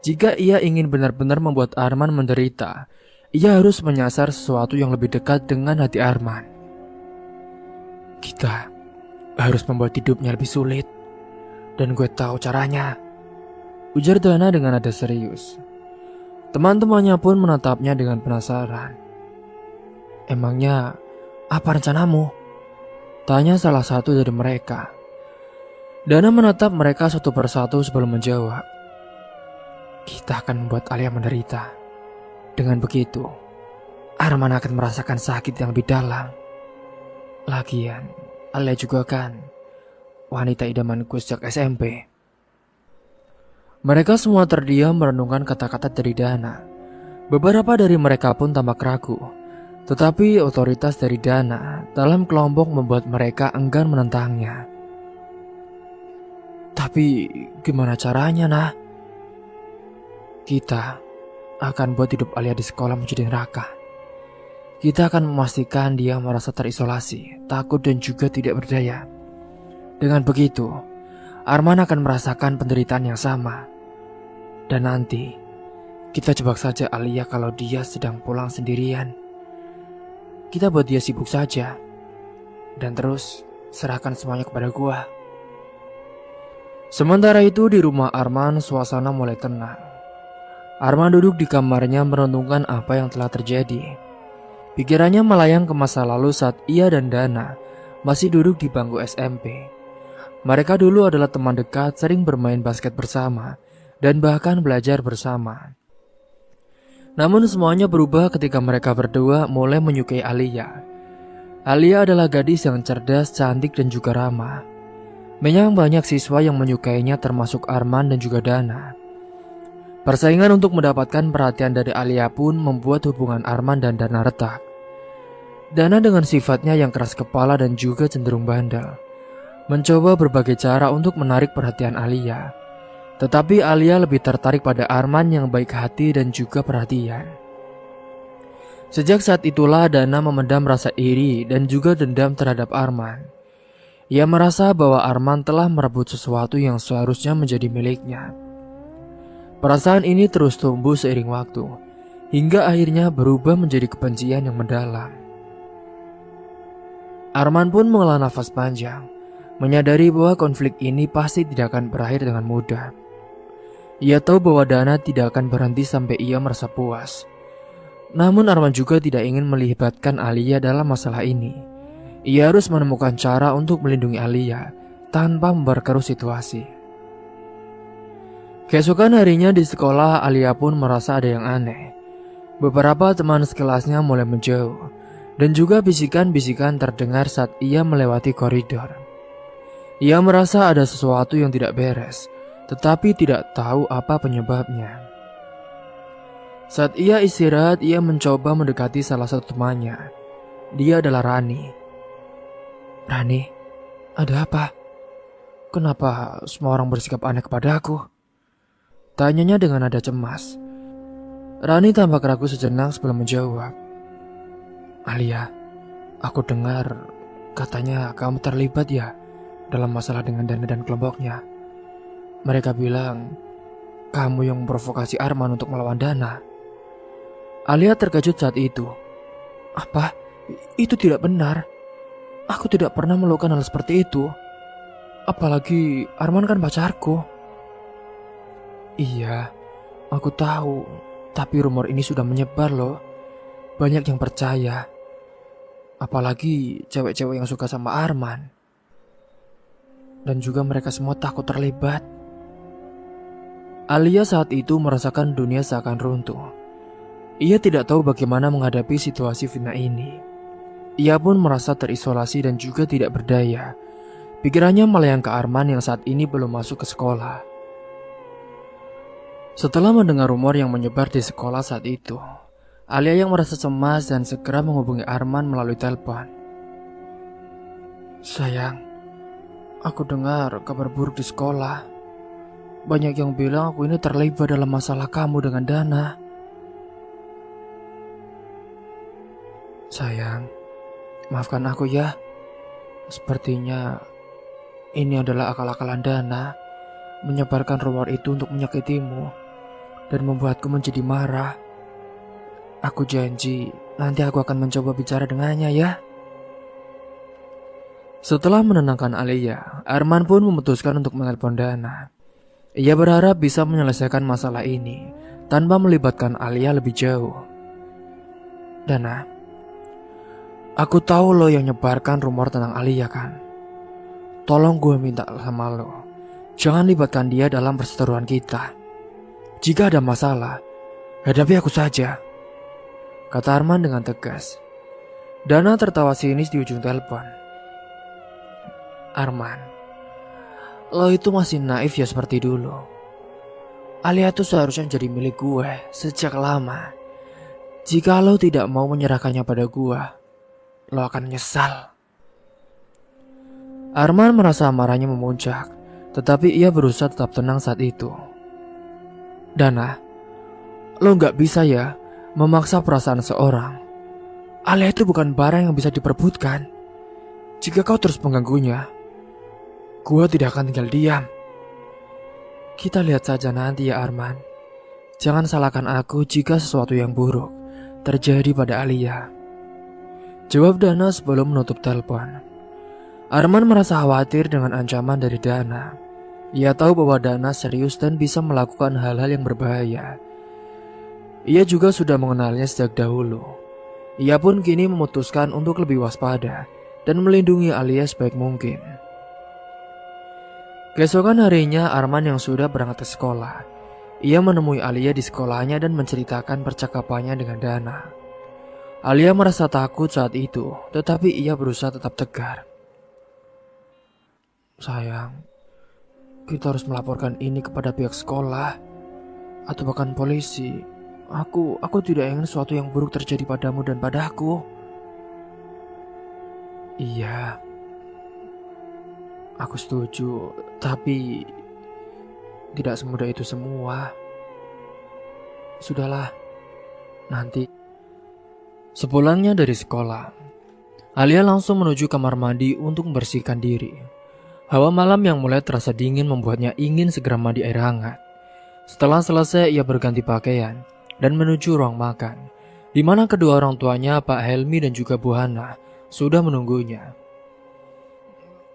Jika ia ingin benar-benar membuat Arman menderita, ia harus menyasar sesuatu yang lebih dekat dengan hati Arman. "Kita harus membuat hidupnya lebih sulit. Dan gue tahu caranya," ujar Dana dengan nada serius. Teman-temannya pun menatapnya dengan penasaran. "Emangnya apa rencanamu?" tanya salah satu dari mereka. Dana menatap mereka satu persatu sebelum menjawab. "Kita akan membuat Alia menderita. Dengan begitu, Arman akan merasakan sakit yang lebih dalam. Lagian, Alia juga kan wanita idamanku sejak SMP." Mereka semua terdiam merenungkan kata-kata dari Dana. Beberapa dari mereka pun tampak ragu. Tetapi otoritas dari Dana dalam kelompok membuat mereka enggan menentangnya. "Tapi gimana caranya, Nah? Kita akan buat hidup Alia di sekolah menjadi neraka. Kita akan memastikan dia merasa terisolasi, takut dan juga tidak berdaya. Dengan begitu, Arman akan merasakan penderitaan yang sama. Dan nanti, kita jebak saja Alia kalau dia sedang pulang sendirian. Kita buat dia sibuk saja. Dan terus, serahkan semuanya kepada gua." Sementara itu di rumah Arman, suasana mulai tenang. Arman duduk di kamarnya merenungkan apa yang telah terjadi. Pikirannya melayang ke masa lalu saat ia dan Dana masih duduk di bangku SMP. Mereka dulu adalah teman dekat, sering bermain basket bersama, dan bahkan belajar bersama. Namun semuanya berubah ketika mereka berdua mulai menyukai Alia. Alia adalah gadis yang cerdas, cantik, dan juga ramah. Memang banyak siswa yang menyukainya termasuk Arman dan juga Dana. Persaingan untuk mendapatkan perhatian dari Alia pun membuat hubungan Arman dan Dana retak. Dana dengan sifatnya yang keras kepala dan juga cenderung bandel, mencoba berbagai cara untuk menarik perhatian Alia. Tetapi Alia lebih tertarik pada Arman yang baik hati dan juga perhatian. Sejak saat itulah Dana memendam rasa iri dan juga dendam terhadap Arman. Ia merasa bahwa Arman telah merebut sesuatu yang seharusnya menjadi miliknya. Perasaan ini terus tumbuh seiring waktu, hingga akhirnya berubah menjadi kebencian yang mendalam. Arman pun menghela nafas panjang, menyadari bahwa konflik ini pasti tidak akan berakhir dengan mudah. Ia tahu bahwa Dana tidak akan berhenti sampai ia merasa puas. Namun Arman juga tidak ingin melibatkan Alia dalam masalah ini. Ia harus menemukan cara untuk melindungi Alia tanpa memperkeruh situasi. Keesokan harinya di sekolah, Alia pun merasa ada yang aneh. Beberapa teman sekelasnya mulai menjauh, dan juga bisikan-bisikan terdengar saat ia melewati koridor. Ia merasa ada sesuatu yang tidak beres, tetapi tidak tahu apa penyebabnya. Saat ia istirahat, ia mencoba mendekati salah satu temannya. Dia adalah Rani. "Rani, ada apa? Kenapa semua orang bersikap aneh kepada aku?" tanyanya dengan nada cemas. Rani tampak ragu sejenak sebelum menjawab. "Alia, aku dengar katanya kamu terlibat ya dalam masalah dengan Dana dan kelompoknya. Mereka bilang kamu yang memprovokasi Arman untuk melawan Dana." Alia terkejut saat itu. "Apa? Itu tidak benar. Aku tidak pernah melakukan hal seperti itu. Apalagi Arman kan pacarku." "Iya, aku tahu. Tapi rumor ini sudah menyebar loh. Banyak yang percaya. Apalagi cewek-cewek yang suka sama Arman. Dan juga mereka semua takut terlibat." Alia saat itu merasakan dunia seakan runtuh. Ia tidak tahu bagaimana menghadapi situasi fitnah ini. Ia pun merasa terisolasi dan juga tidak berdaya. Pikirannya melayang ke Arman yang saat ini belum masuk ke sekolah. Setelah mendengar rumor yang menyebar di sekolah saat itu, Alia yang merasa cemas dan segera menghubungi Arman melalui telepon. "Sayang, aku dengar kabar buruk di sekolah. Banyak yang bilang aku ini terlibat dalam masalah kamu dengan Dana." "Sayang, maafkan aku ya. Sepertinya ini adalah akal-akalan Dana menyebarkan rumor itu untuk menyakitimu dan membuatku menjadi marah. Aku janji nanti aku akan mencoba bicara dengannya ya." Setelah menenangkan Alia, Arman pun memutuskan untuk menelpon Dana. Ia berharap bisa menyelesaikan masalah ini tanpa melibatkan Alia lebih jauh. "Dana, aku tahu lo yang nyebarkan rumor tentang Alia kan. Tolong gue minta sama lo, jangan libatkan dia dalam perseteruan kita. Jika ada masalah, hadapi aku saja," kata Arman dengan tegas. Dana tertawa sinis di ujung telepon. "Arman, lo itu masih naif ya seperti dulu. Alia tuh seharusnya jadi milik gue sejak lama. Jika lo tidak mau menyerahkannya pada gue, lo akan menyesal." Arman merasa amarahnya memuncak, tetapi ia berusaha tetap tenang saat itu. "Dana, lo gak bisa ya memaksa perasaan seorang. Alia itu bukan barang yang bisa diperebutkan. Jika kau terus mengganggunya, gua tidak akan tinggal diam. Kita lihat saja nanti ya Arman. Jangan salahkan aku jika sesuatu yang buruk terjadi pada Alia," jawab Dana sebelum menutup telepon. Arman merasa khawatir dengan ancaman dari Dana. Ia tahu bahwa Dana serius dan bisa melakukan hal-hal yang berbahaya. Ia juga sudah mengenalnya sejak dahulu. Ia pun kini memutuskan untuk lebih waspada dan melindungi Alia sebaik mungkin. Keesokan harinya Arman yang sudah berangkat ke sekolah. Ia menemui Alia di sekolahnya dan menceritakan percakapannya dengan Dana. Alia merasa takut saat itu, tetapi ia berusaha tetap tegar. Sayang, kita harus melaporkan ini kepada pihak sekolah atau bahkan polisi. Aku tidak ingin sesuatu yang buruk terjadi padamu dan padaku. Iya, aku setuju, tapi tidak semudah itu semua. Sudahlah, nanti. Sepulangnya dari sekolah, Alia langsung menuju kamar mandi untuk membersihkan diri. Hawa malam yang mulai terasa dingin membuatnya ingin segera mandi air hangat. Setelah selesai, ia berganti pakaian dan menuju ruang makan, di mana kedua orang tuanya, Pak Helmi dan juga Bu Hana, sudah menunggunya.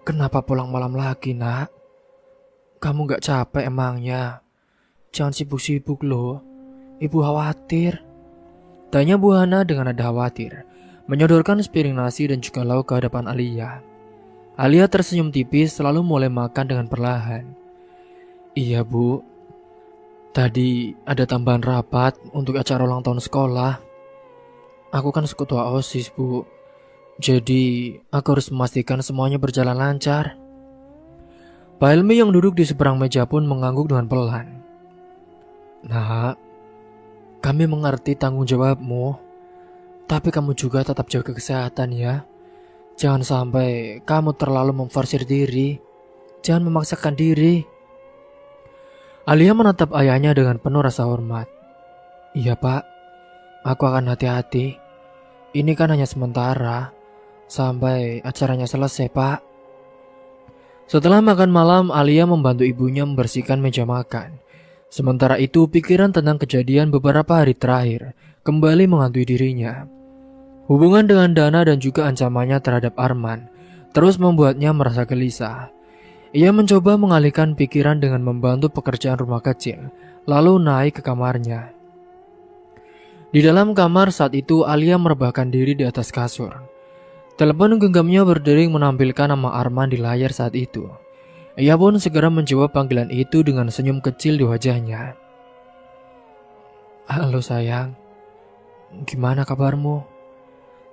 Kenapa pulang malam lagi, nak? Kamu gak capek emangnya? Jangan sibuk-sibuk loh, ibu khawatir. Tanya Bu Hana dengan nada khawatir, menyodorkan sepiring nasi dan juga lauk ke hadapan Alia. Alia tersenyum tipis lalu mulai makan dengan perlahan. Iya bu, tadi ada tambahan rapat untuk acara ulang tahun sekolah. Aku kan ketua OSIS bu, jadi aku harus memastikan semuanya berjalan lancar. Pak Helmi yang duduk di seberang meja pun mengangguk dengan pelan. Nah, kami mengerti tanggung jawabmu, tapi kamu juga tetap jaga kesehatan ya. Jangan sampai kamu terlalu memforsir diri. Jangan memaksakan diri. Alia menatap ayahnya dengan penuh rasa hormat. Iya pak, aku akan hati-hati. Ini kan hanya sementara, sampai acaranya selesai pak. Setelah makan malam, Alia membantu ibunya membersihkan meja makan. Sementara itu, pikiran tentang kejadian beberapa hari terakhir kembali menghantui dirinya. Hubungan dengan Dana dan juga ancamannya terhadap Arman terus membuatnya merasa gelisah. Ia mencoba mengalihkan pikiran dengan membantu pekerjaan rumah kecil, lalu naik ke kamarnya. Di dalam kamar saat itu, Alia merebahkan diri di atas kasur. Telepon genggamnya berdering menampilkan nama Arman di layar saat itu. Ia pun segera menjawab panggilan itu dengan senyum kecil di wajahnya. Halo sayang, gimana kabarmu?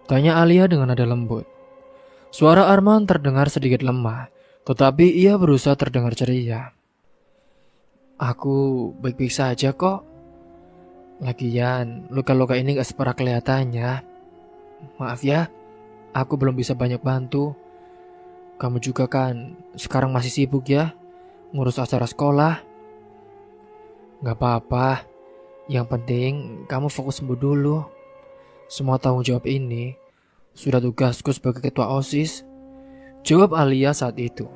Tanya Alia dengan nada lembut. Suara Arman terdengar sedikit lemah, tetapi ia berusaha terdengar ceria. Aku baik-baik saja kok. Lagian, luka-luka ini gak separah kelihatannya. Maaf ya, aku belum bisa banyak bantu. Kamu juga kan sekarang masih sibuk ya, ngurus acara sekolah. Gak apa-apa, yang penting kamu fokus sembuh dulu. Semua tanggung jawab ini sudah tugasku sebagai ketua OSIS, jawab Alia saat itu.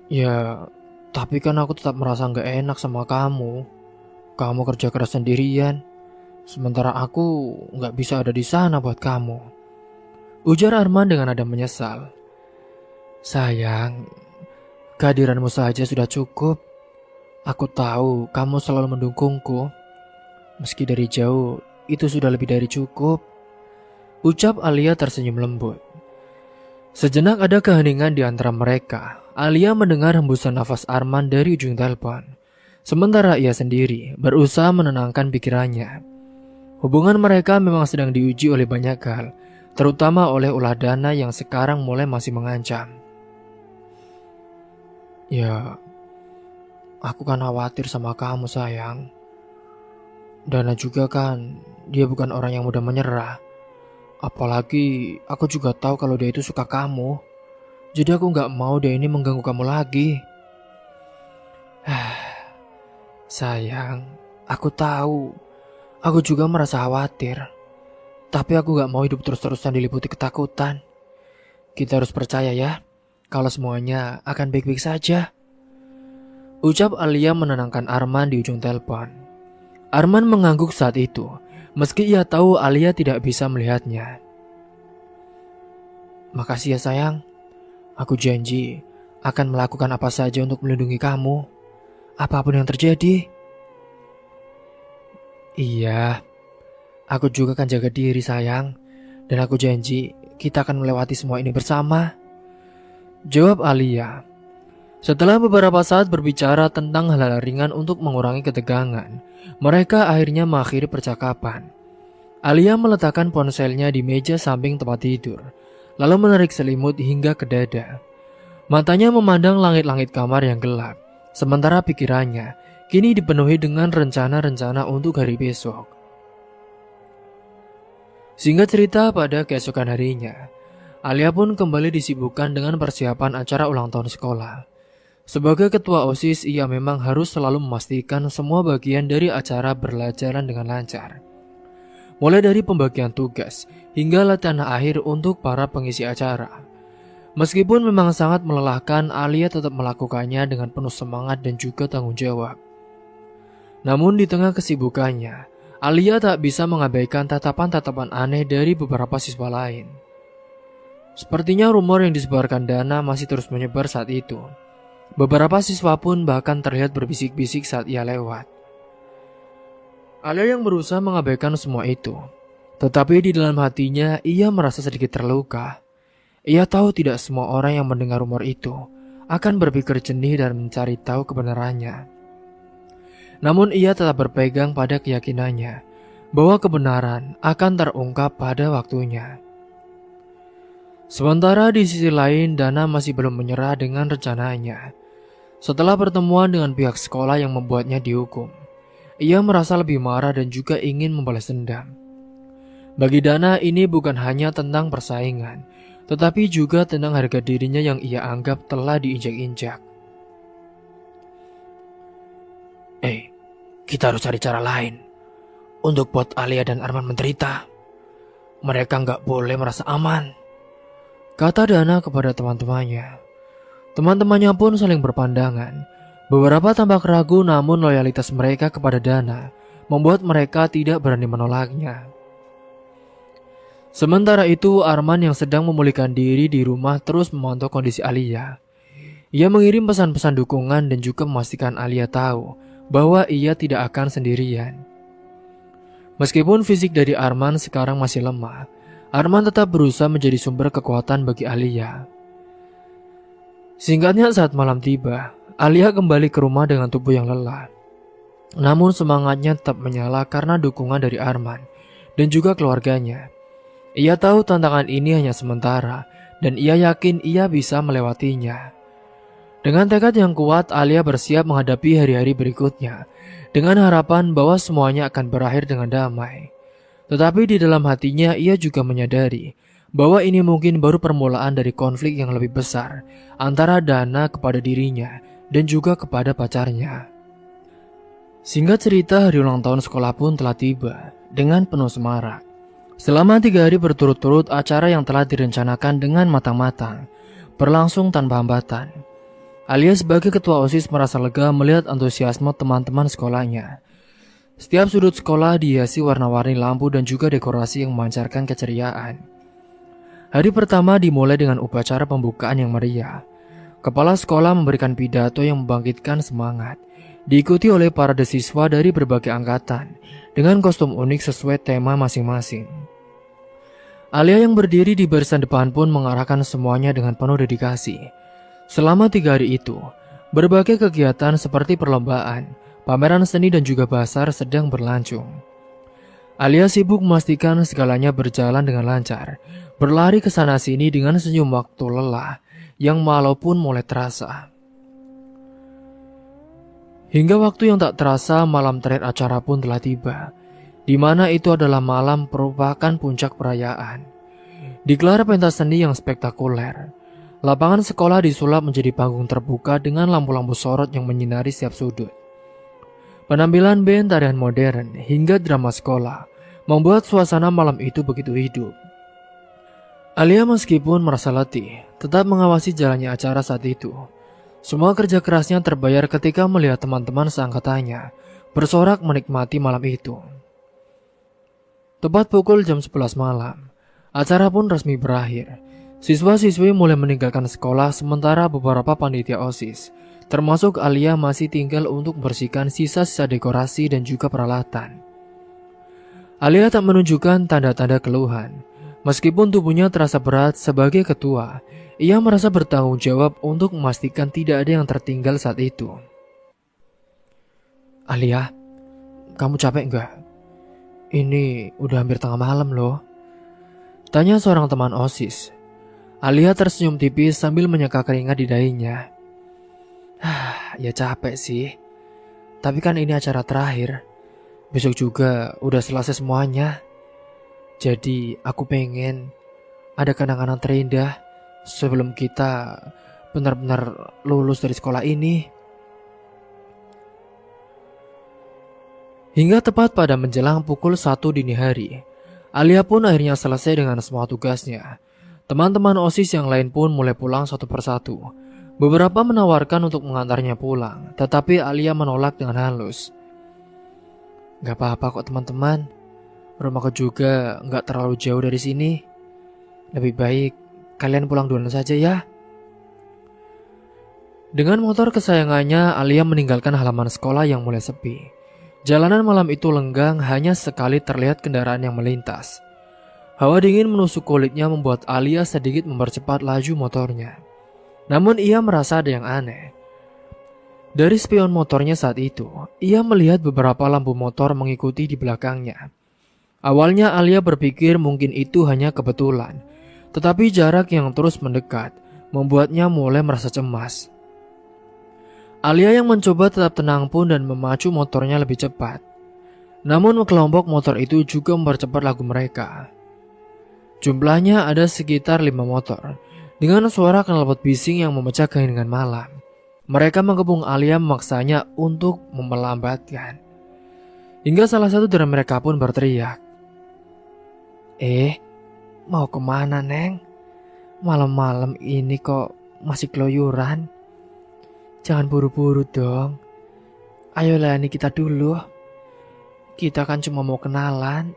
Ya, tapi kan aku tetap merasa gak enak sama kamu. Kamu kerja keras sendirian, sementara aku gak bisa ada di sana buat kamu. Ujar Arman dengan nada menyesal. Sayang, kehadiranmu saja sudah cukup. Aku tahu kamu selalu mendukungku. Meski dari jauh, itu sudah lebih dari cukup. Ucap Alia tersenyum lembut. Sejenak ada keheningan di antara mereka. Alia mendengar hembusan nafas Arman dari ujung telepon. Sementara ia sendiri berusaha menenangkan pikirannya. Hubungan mereka memang sedang diuji oleh banyak hal, terutama oleh ulah Dana yang sekarang mulai masih mengancam. Ya, aku kan khawatir sama kamu sayang. Dana juga kan, dia bukan orang yang mudah menyerah. Apalagi aku juga tahu kalau dia itu suka kamu. Jadi aku gak mau dia ini mengganggu kamu lagi. Sayang, aku tahu. Aku juga merasa khawatir. Tapi aku gak mau hidup terus-terusan diliputi ketakutan. Kita harus percaya ya, kalau semuanya akan baik-baik saja. Ucap Alia menenangkan Arman di ujung telepon. Arman mengangguk saat itu, meski ia tahu Alia tidak bisa melihatnya. Makasih ya sayang. Aku janji akan melakukan apa saja untuk melindungi kamu, apapun yang terjadi. Iya, aku juga akan jaga diri sayang. Dan aku janji kita akan melewati semua ini bersama. Jawab Alia. Setelah beberapa saat berbicara tentang hal-hal ringan untuk mengurangi ketegangan, mereka akhirnya mengakhiri percakapan. Alia meletakkan ponselnya di meja samping tempat tidur, lalu menarik selimut hingga ke dada. Matanya memandang langit-langit kamar yang gelap, sementara pikirannya kini dipenuhi dengan rencana-rencana untuk hari besok. Singkat cerita, pada keesokan harinya, Alia pun kembali disibukkan dengan persiapan acara ulang tahun sekolah. Sebagai ketua OSIS, ia memang harus selalu memastikan semua bagian dari acara berjalan dengan lancar. Mulai dari pembagian tugas hingga latihan akhir untuk para pengisi acara. Meskipun memang sangat melelahkan, Alia tetap melakukannya dengan penuh semangat dan juga tanggung jawab. Namun di tengah kesibukannya, Alia tak bisa mengabaikan tatapan-tatapan aneh dari beberapa siswa lain. Sepertinya rumor yang disebarkan Dana masih terus menyebar saat itu. Beberapa siswa pun bahkan terlihat berbisik-bisik saat ia lewat. Alia yang berusaha mengabaikan semua itu, tetapi di dalam hatinya ia merasa sedikit terluka. Ia tahu tidak semua orang yang mendengar rumor itu akan berpikir jernih dan mencari tahu kebenarannya. Namun ia tetap berpegang pada keyakinannya bahwa kebenaran akan terungkap pada waktunya. Sementara di sisi lain, Dana masih belum menyerah dengan rencananya. Setelah pertemuan dengan pihak sekolah yang membuatnya dihukum, ia merasa lebih marah dan juga ingin membalas dendam. Bagi Dana, ini bukan hanya tentang persaingan, tetapi juga tentang harga dirinya yang ia anggap telah diinjak-injak. Kita harus cari cara lain untuk buat Alia dan Arman menderita. Mereka nggak boleh merasa aman, kata Dana kepada teman-temannya. Teman-temannya pun saling berpandangan. Beberapa tampak ragu, namun loyalitas mereka kepada Dana membuat mereka tidak berani menolaknya. Sementara itu, Arman yang sedang memulihkan diri di rumah terus memantau kondisi Alia. Ia mengirim pesan-pesan dukungan dan juga memastikan Alia tahu bahwa ia tidak akan sendirian. Meskipun fisik dari Arman sekarang masih lemah, Arman tetap berusaha menjadi sumber kekuatan bagi Alia. Singkatnya, saat malam tiba, Alia kembali ke rumah dengan tubuh yang lelah. Namun semangatnya tetap menyala karena dukungan dari Arman dan juga keluarganya. Ia tahu tantangan ini hanya sementara dan ia yakin ia bisa melewatinya. Dengan tekad yang kuat, Alia bersiap menghadapi hari-hari berikutnya dengan harapan bahwa semuanya akan berakhir dengan damai. Tetapi di dalam hatinya ia juga menyadari bahwa ini mungkin baru permulaan dari konflik yang lebih besar antara Dana kepada dirinya dan juga kepada pacarnya. Singkat cerita, hari ulang tahun sekolah pun telah tiba dengan penuh semarak. Selama 3 hari berturut-turut, acara yang telah direncanakan dengan matang-matang berlangsung tanpa hambatan. Alia sebagai ketua OSIS merasa lega melihat antusiasme teman-teman sekolahnya. Setiap sudut sekolah dihiasi warna-warni lampu dan juga dekorasi yang memancarkan keceriaan. Hari pertama dimulai dengan upacara pembukaan yang meriah. Kepala sekolah memberikan pidato yang membangkitkan semangat, diikuti oleh para siswa dari berbagai angkatan dengan kostum unik sesuai tema masing-masing. Alia yang berdiri di barisan depan pun mengarahkan semuanya dengan penuh dedikasi. Selama 3 hari itu, berbagai kegiatan seperti perlombaan, pameran seni dan juga bazar sedang berlangsung. Alia sibuk memastikan segalanya berjalan dengan lancar, berlari ke sana sini dengan senyum waktu lelah yang malau pun mulai terasa. Hingga waktu yang tak terasa, malam terakhir acara pun telah tiba, di mana itu adalah malam merupakan puncak perayaan. Digelar pentas seni yang spektakuler. Lapangan sekolah disulap menjadi panggung terbuka dengan lampu-lampu sorot yang menyinari setiap sudut. Penampilan band, tarian modern, hingga drama sekolah membuat suasana malam itu begitu hidup. Alia meskipun merasa letih, tetap mengawasi jalannya acara saat itu. Semua kerja kerasnya terbayar ketika melihat teman-teman seangkatannya bersorak menikmati malam itu. Tepat pukul jam 11 malam, acara pun resmi berakhir. Siswa-siswi mulai meninggalkan sekolah, sementara beberapa panitia OSIS, termasuk Alia, masih tinggal untuk membersihkan sisa-sisa dekorasi dan juga peralatan. Alia tak menunjukkan tanda-tanda keluhan. Meskipun tubuhnya terasa berat sebagai ketua, ia merasa bertanggung jawab untuk memastikan tidak ada yang tertinggal saat itu. Alia, kamu capek nggak? Ini udah hampir tengah malam loh. Tanya seorang teman OSIS. Alia tersenyum tipis sambil menyeka keringat di dahinya. Ya capek sih. Tapi kan ini acara terakhir. Besok juga udah selesai semuanya. Jadi aku pengen ada kenangan terindah sebelum kita benar-benar lulus dari sekolah ini. Hingga tepat pada menjelang pukul 1 dini hari, Alia pun akhirnya selesai dengan semua tugasnya. Teman-teman OSIS yang lain pun mulai pulang satu persatu. Beberapa menawarkan untuk mengantarnya pulang, tetapi Alia menolak dengan halus. Gak apa-apa kok teman-teman, rumahku juga gak terlalu jauh dari sini. Lebih baik kalian pulang duluan saja ya. Dengan motor kesayangannya, Alia meninggalkan halaman sekolah yang mulai sepi. Jalanan malam itu lenggang, hanya sekali terlihat kendaraan yang melintas. Hawa dingin menusuk kulitnya membuat Alia sedikit mempercepat laju motornya. Namun ia merasa ada yang aneh. Dari spion motornya saat itu, ia melihat beberapa lampu motor mengikuti di belakangnya. Awalnya Alia berpikir mungkin itu hanya kebetulan, tetapi jarak yang terus mendekat membuatnya mulai merasa cemas. Alia yang mencoba tetap tenang pun dan memacu motornya lebih cepat. Namun kelompok motor itu juga mempercepat lagu mereka. Jumlahnya ada sekitar 5 motor, dengan suara knalpot bising yang memecah keheningan malam. Mereka mengepung Alia memaksanya untuk melambatkan. Hingga salah satu dari mereka pun berteriak. Mau kemana Neng? Malam-malam ini kok masih keluyuran? Jangan buru-buru dong. Ayo layani kita dulu. Kita kan cuma mau kenalan.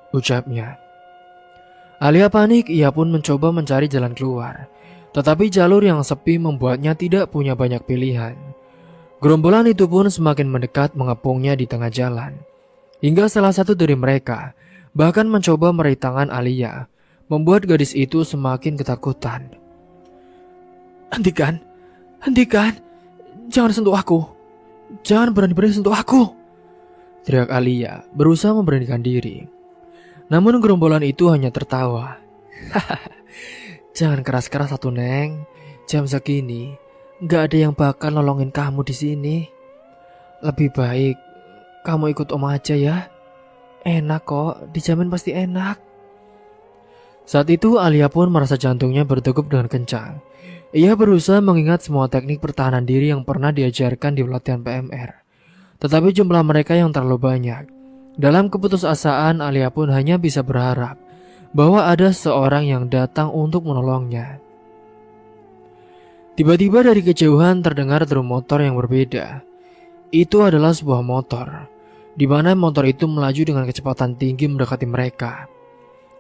Ucapnya. Alia panik, ia pun mencoba mencari jalan keluar. Tetapi jalur yang sepi membuatnya tidak punya banyak pilihan. Gerombolan itu pun semakin mendekat mengepungnya di tengah jalan. Hingga salah satu dari mereka bahkan mencoba meraih tangan Alia, membuat gadis itu semakin ketakutan. Hentikan, jangan sentuh aku. Jangan berani-berani sentuh aku, teriak Alia, berusaha memberanikan diri. Namun gerombolan itu hanya tertawa. Jangan keras-keras satu Neng. Jam segini gak ada yang bakal nolongin kamu di sini. Lebih baik kamu ikut Om aja ya. Enak kok, dijamin pasti enak. Saat itu Alia pun merasa jantungnya berdegup dengan kencang. Ia berusaha mengingat semua teknik pertahanan diri yang pernah diajarkan di pelatihan PMR. Tetapi jumlah mereka yang terlalu banyak. Dalam keputusasaan, Alia pun hanya bisa berharap bahwa ada seorang yang datang untuk menolongnya. Tiba-tiba dari kejauhan terdengar drum motor yang berbeda. Itu adalah sebuah motor, di mana motor itu melaju dengan kecepatan tinggi mendekati mereka.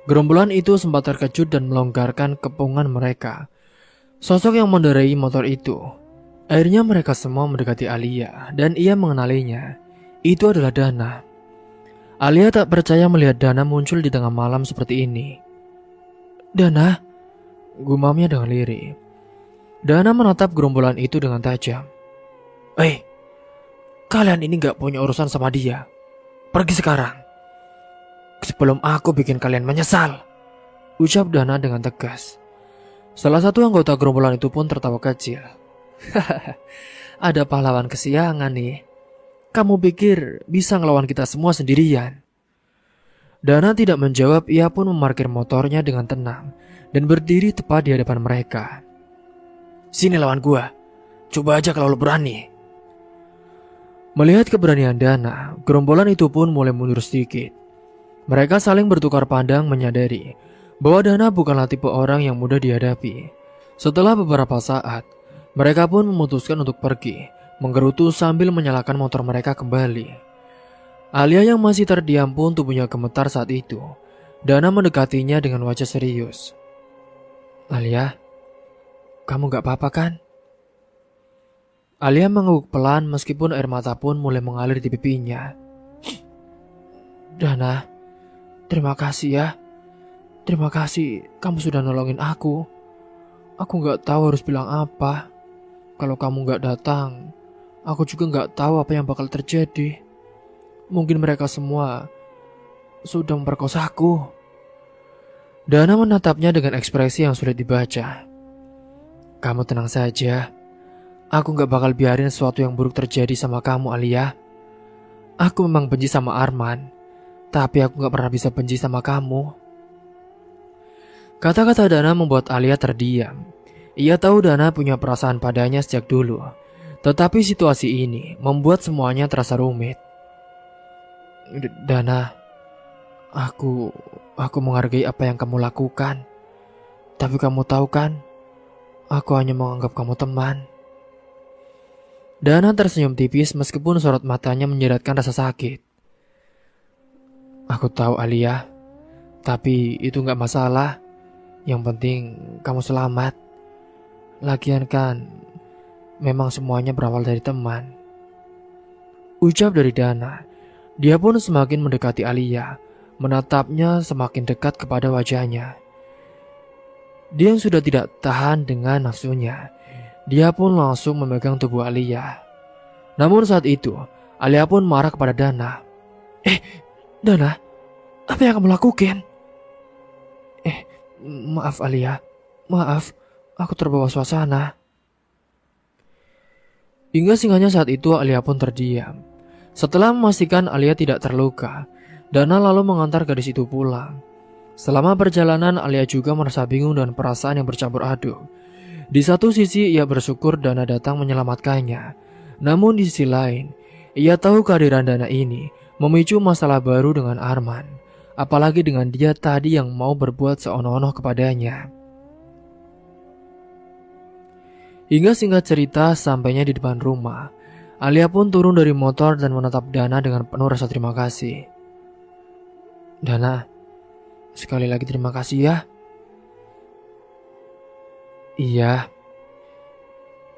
Gerombolan itu sempat terkejut dan melonggarkan kepungan mereka. Sosok yang mengendarai motor itu. Akhirnya mereka semua mendekati Alia dan ia mengenalinya. Itu adalah Dana. Alia tak percaya melihat Dana muncul di tengah malam seperti ini. Dana, gumamnya dengan lirih. Dana menatap gerombolan itu dengan tajam. Kalian ini gak punya urusan sama dia. Pergi sekarang, sebelum aku bikin kalian menyesal, ucap Dana dengan tegas. Salah satu anggota gerombolan itu pun tertawa kecil. Ada pahlawan kesiangan nih. Kamu pikir bisa ngelawan kita semua sendirian? Dana tidak menjawab, ia pun memarkir motornya dengan tenang dan berdiri tepat di hadapan mereka. Sini lawan gua. Coba aja kalau lo berani. Melihat keberanian Dana, gerombolan itu pun mulai mundur sedikit. Mereka saling bertukar pandang menyadari bahwa Dana bukanlah tipe orang yang mudah dihadapi. Setelah beberapa saat, mereka pun memutuskan untuk pergi, menggerutu sambil menyalakan motor mereka kembali. Alia yang masih terdiam pun tubuhnya gemetar saat itu. Dana mendekatinya dengan wajah serius. Alia, kamu gak apa-apa kan? Alia mengangguk pelan meskipun air mata pun mulai mengalir di pipinya. Dana, Terima kasih ya. Terima kasih kamu sudah nolongin aku. Aku gak tahu harus bilang apa. Kalau kamu gak datang, aku juga gak tahu apa yang bakal terjadi. Mungkin mereka semua sudah memperkosaku. Dana menatapnya dengan ekspresi yang sulit dibaca. Kamu tenang saja. Aku gak bakal biarin sesuatu yang buruk terjadi sama kamu, Alia. Aku memang benci sama Arman, tapi aku gak pernah bisa benci sama kamu. Kata-kata Dana membuat Alia terdiam. Ia tahu Dana punya perasaan padanya sejak dulu. Tetapi situasi ini membuat semuanya terasa rumit. Dana, aku menghargai apa yang kamu lakukan. Tapi kamu tahu kan, aku hanya menganggap kamu teman. Dana tersenyum tipis meskipun sorot matanya menyeratkan rasa sakit. Aku tahu Alia, tapi itu gak masalah. Yang penting kamu selamat. Lagian kan, memang semuanya berawal dari teman. Ucap dari Dana. Dia pun semakin mendekati Alia, menatapnya semakin dekat kepada wajahnya. Dia yang sudah tidak tahan dengan nafsunya. Dia pun langsung memegang tubuh Alia. Namun saat itu, Alia pun marah kepada Dana. Dana, apa yang kamu lakukan? Maaf Alia, maaf, aku terbawa suasana. Hingga singanya saat itu Alia pun terdiam. Setelah memastikan Alia tidak terluka, Dana lalu mengantar gadis itu pulang. Selama perjalanan Alia juga merasa bingung dan perasaan yang bercampur aduk. Di satu sisi ia bersyukur Dana datang menyelamatkannya. Namun di sisi lain, ia tahu kehadiran Dana ini memicu masalah baru dengan Arman. Apalagi dengan dia tadi yang mau berbuat seono-ono kepadanya. Hingga singkat cerita sampainya di depan rumah, Alia pun turun dari motor dan menatap Dana dengan penuh rasa terima kasih. Dana, sekali lagi terima kasih ya. Iya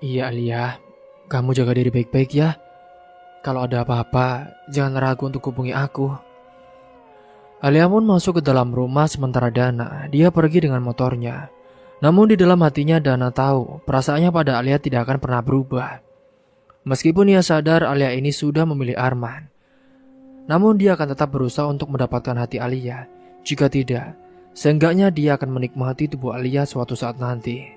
Alia, kamu jaga diri baik-baik ya. Kalau ada apa-apa, jangan ragu untuk hubungi aku. Alia pun masuk ke dalam rumah sementara Dana, dia pergi dengan motornya. Namun di dalam hatinya Dana tahu perasaannya pada Alia tidak akan pernah berubah. Meskipun ia sadar Alia ini sudah memilih Arman. Namun dia akan tetap berusaha untuk mendapatkan hati Alia. Jika tidak, seenggaknya dia akan menikmati tubuh Alia suatu saat nanti.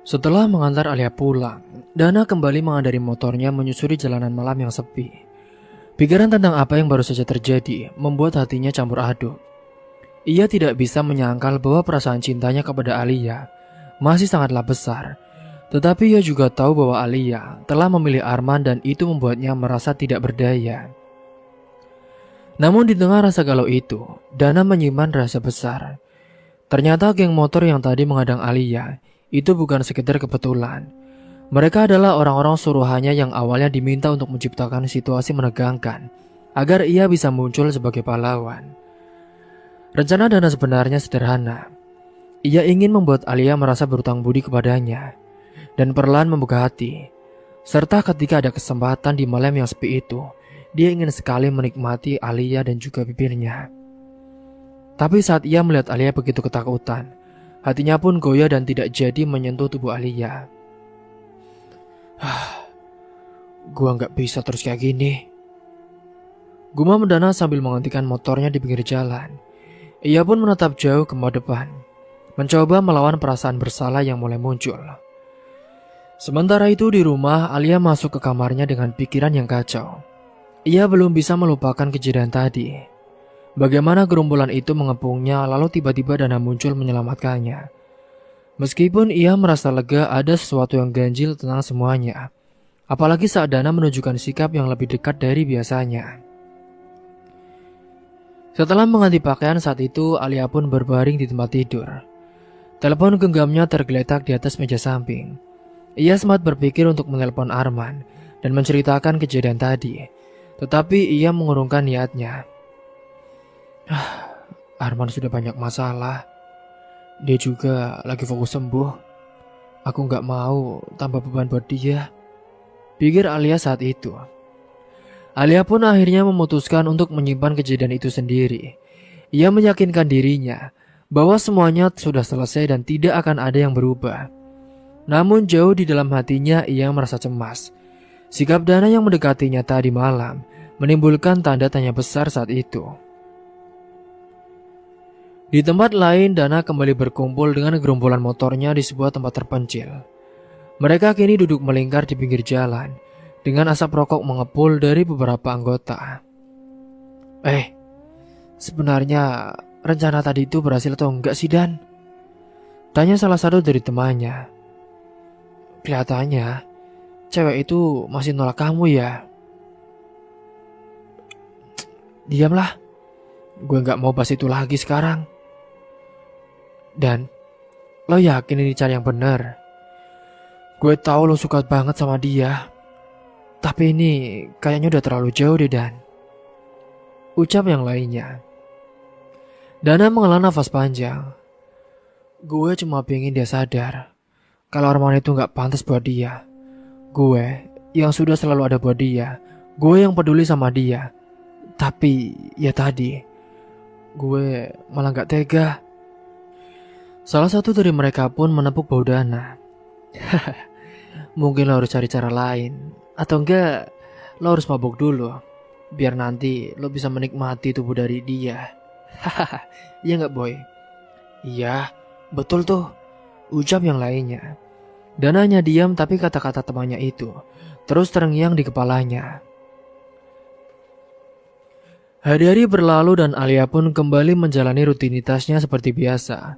Setelah mengantar Alia pulang, Dana kembali mengendari motornya menyusuri jalanan malam yang sepi. Pikiran tentang apa yang baru saja terjadi membuat hatinya campur aduk. Ia tidak bisa menyangkal bahwa perasaan cintanya kepada Alia masih sangatlah besar. Tetapi ia juga tahu bahwa Alia telah memilih Arman dan itu membuatnya merasa tidak berdaya. Namun di tengah rasa galau itu, Dana menyimpan rasa besar. Ternyata geng motor yang tadi menghadang Alia itu bukan sekedar kebetulan. Mereka adalah orang-orang suruhannya yang awalnya diminta untuk menciptakan situasi menegangkan agar ia bisa muncul sebagai pahlawan. Rencana Dana sebenarnya sederhana. Ia ingin membuat Alia merasa berutang budi kepadanya dan perlahan membuka hati. Serta ketika ada kesempatan di malam yang sepi itu, dia ingin sekali menikmati Alia dan juga bibirnya. Tapi saat ia melihat Alia begitu ketakutan, hatinya pun goyah dan tidak jadi menyentuh tubuh Alia. Gua nggak bisa terus kayak gini. Gumam Dana sambil menghentikan motornya di pinggir jalan. Ia pun menatap jauh ke depan, mencoba melawan perasaan bersalah yang mulai muncul. Sementara itu di rumah, Alia masuk ke kamarnya dengan pikiran yang kacau. Ia belum bisa melupakan kejadian tadi. Bagaimana gerombolan itu mengepungnya lalu tiba-tiba Dana muncul menyelamatkannya. Meskipun ia merasa lega ada sesuatu yang ganjil tentang semuanya. Apalagi saat Dana menunjukkan sikap yang lebih dekat dari biasanya. Setelah mengganti pakaian saat itu, Alia pun berbaring di tempat tidur. Telepon genggamnya tergeletak di atas meja samping. Ia sempat berpikir untuk menelpon Arman dan menceritakan kejadian tadi. Tetapi ia mengurungkan niatnya. Arman sudah banyak masalah. Dia juga lagi fokus sembuh. Aku gak mau tambah beban buat dia, pikir Alia saat itu. Alia pun akhirnya memutuskan untuk menyimpan kejadian itu sendiri. Ia meyakinkan dirinya bahwa semuanya sudah selesai dan tidak akan ada yang berubah. Namun jauh di dalam hatinya ia merasa cemas. Sikap Dana yang mendekatinya tadi malam menimbulkan tanda tanya besar saat itu. Di tempat lain, Dana kembali berkumpul dengan gerombolan motornya di sebuah tempat terpencil. Mereka kini duduk melingkar di pinggir jalan dengan asap rokok mengepul dari beberapa anggota. Sebenarnya rencana tadi itu berhasil atau enggak sih, Dan? Tanya salah satu dari temannya. Kelihatannya cewek itu masih nolak kamu ya. Diamlah, gue gak mau bahas itu lagi sekarang. Dan lo yakin ini cara yang benar? Gue tahu lo suka banget sama dia, tapi ini kayaknya udah terlalu jauh deh, Dan. Ucap yang lainnya. Dana menghela nafas panjang. Gue cuma pengen dia sadar kalau Arman itu gak pantas buat dia. Gue yang sudah selalu ada buat dia. Gue yang peduli sama dia. Tapi ya tadi, gue malah gak tega. Salah satu dari mereka pun menepuk bahu Dana. Mungkin lo harus cari cara lain. Atau enggak, lo harus mabuk dulu. Biar nanti lo bisa menikmati tubuh dari dia. Iya gak, Boy? Iya, betul tuh. Ucap yang lainnya. Dana hanya diam, tapi kata-kata temannya itu terus terngiang di kepalanya. Hari-hari berlalu dan Alia pun kembali menjalani rutinitasnya seperti biasa.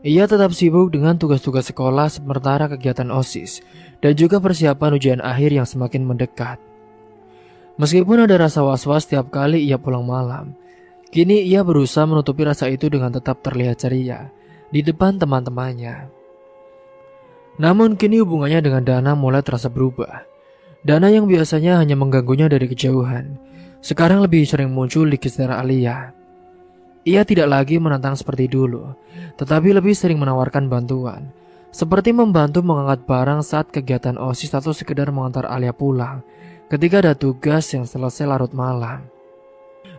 Ia tetap sibuk dengan tugas-tugas sekolah sementara kegiatan OSIS dan juga persiapan ujian akhir yang semakin mendekat. Meskipun ada rasa was-was setiap kali ia pulang malam, kini ia berusaha menutupi rasa itu dengan tetap terlihat ceria di depan teman-temannya. Namun kini hubungannya dengan Dana mulai terasa berubah. Dana yang biasanya hanya mengganggunya dari kejauhan, sekarang lebih sering muncul di sekitar Alia. Ia tidak lagi menantang seperti dulu, tetapi lebih sering menawarkan bantuan, seperti membantu mengangkat barang saat kegiatan OSIS atau sekedar mengantar Alia pulang ketika ada tugas yang selesai larut malam.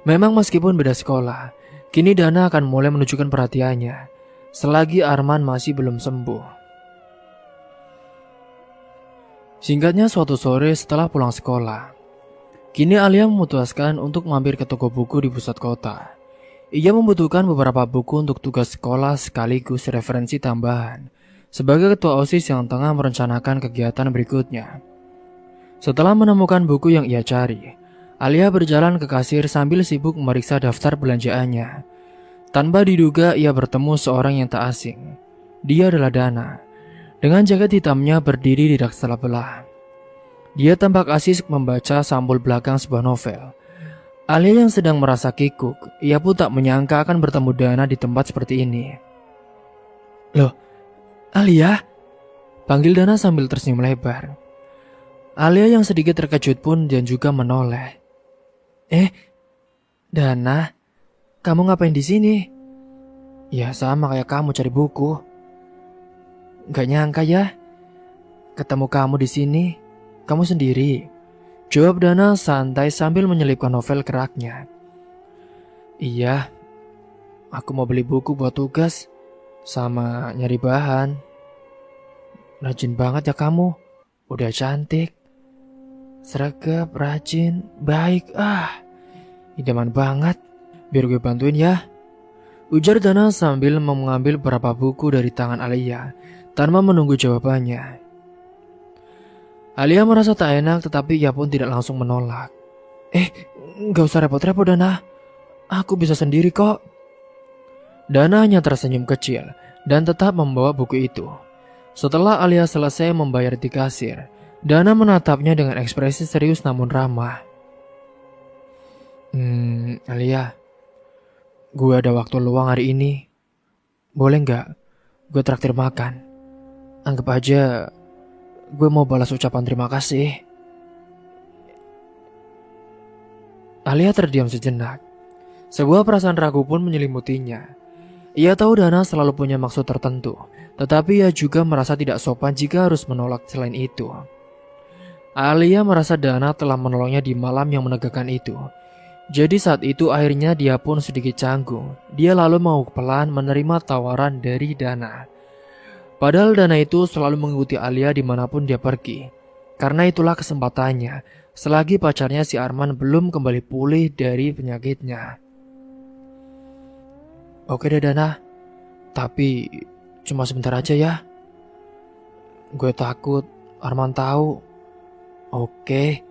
Memang meskipun beda sekolah, kini Dana akan mulai menunjukkan perhatiannya, selagi Arman masih belum sembuh. Singkatnya, suatu sore setelah pulang sekolah, kini Alia memutuskan untuk mampir ke toko buku di pusat kota. Ia membutuhkan beberapa buku untuk tugas sekolah sekaligus referensi tambahan sebagai ketua OSIS yang tengah merencanakan kegiatan berikutnya. Setelah menemukan buku yang ia cari, Alia berjalan ke kasir sambil sibuk memeriksa daftar belanjaannya. Tanpa diduga ia bertemu seorang yang tak asing. Dia adalah Dana. Dengan jaket hitamnya berdiri di rak sebelah. Dia tampak asik membaca sampul belakang sebuah novel. Alia yang sedang merasa kikuk, ia pun tak menyangka akan bertemu Dana di tempat seperti ini. Loh, Alia? Panggil Dana sambil tersenyum lebar. Alia yang sedikit terkejut pun dan juga menoleh. Dana, kamu ngapain di sini? Ya sama kayak kamu cari buku. Gak nyangka ya, ketemu kamu di sini. Kamu sendiri? Jawab Dana santai sambil menyelipkan novel ke raknya. Iya, aku mau beli buku buat tugas sama nyari bahan. Rajin banget ya kamu, udah cantik, seragam, rajin, baik. Idaman banget, biar gue bantuin ya. Ujar Dana sambil mengambil beberapa buku dari tangan Alia tanpa menunggu jawabannya. Alia merasa tak enak, tetapi ia pun tidak langsung menolak. Gak usah repot-repot Dana, aku bisa sendiri kok. Dana hanya tersenyum kecil dan tetap membawa buku itu. Setelah Alia selesai membayar di kasir, Dana menatapnya dengan ekspresi serius namun ramah. Alia, gue ada waktu luang hari ini. Boleh gak gue traktir makan? Anggap aja gue mau balas ucapan terima kasih. Alia terdiam sejenak. Sebuah perasaan ragu pun menyelimutinya. Ia tahu Dana selalu punya maksud tertentu, tetapi ia juga merasa tidak sopan jika harus menolak selain itu. Alia merasa Dana telah menolongnya di malam yang menegangkan itu. Jadi saat itu akhirnya dia pun sedikit canggung. Dia lalu mau pelan menerima tawaran dari Dana. Padahal Dana itu selalu mengikuti Alia dimanapun dia pergi. Karena itulah kesempatannya selagi pacarnya si Arman belum kembali pulih dari penyakitnya. Oke deh Dana, tapi cuma sebentar aja ya. Gue takut Arman tahu. Oke.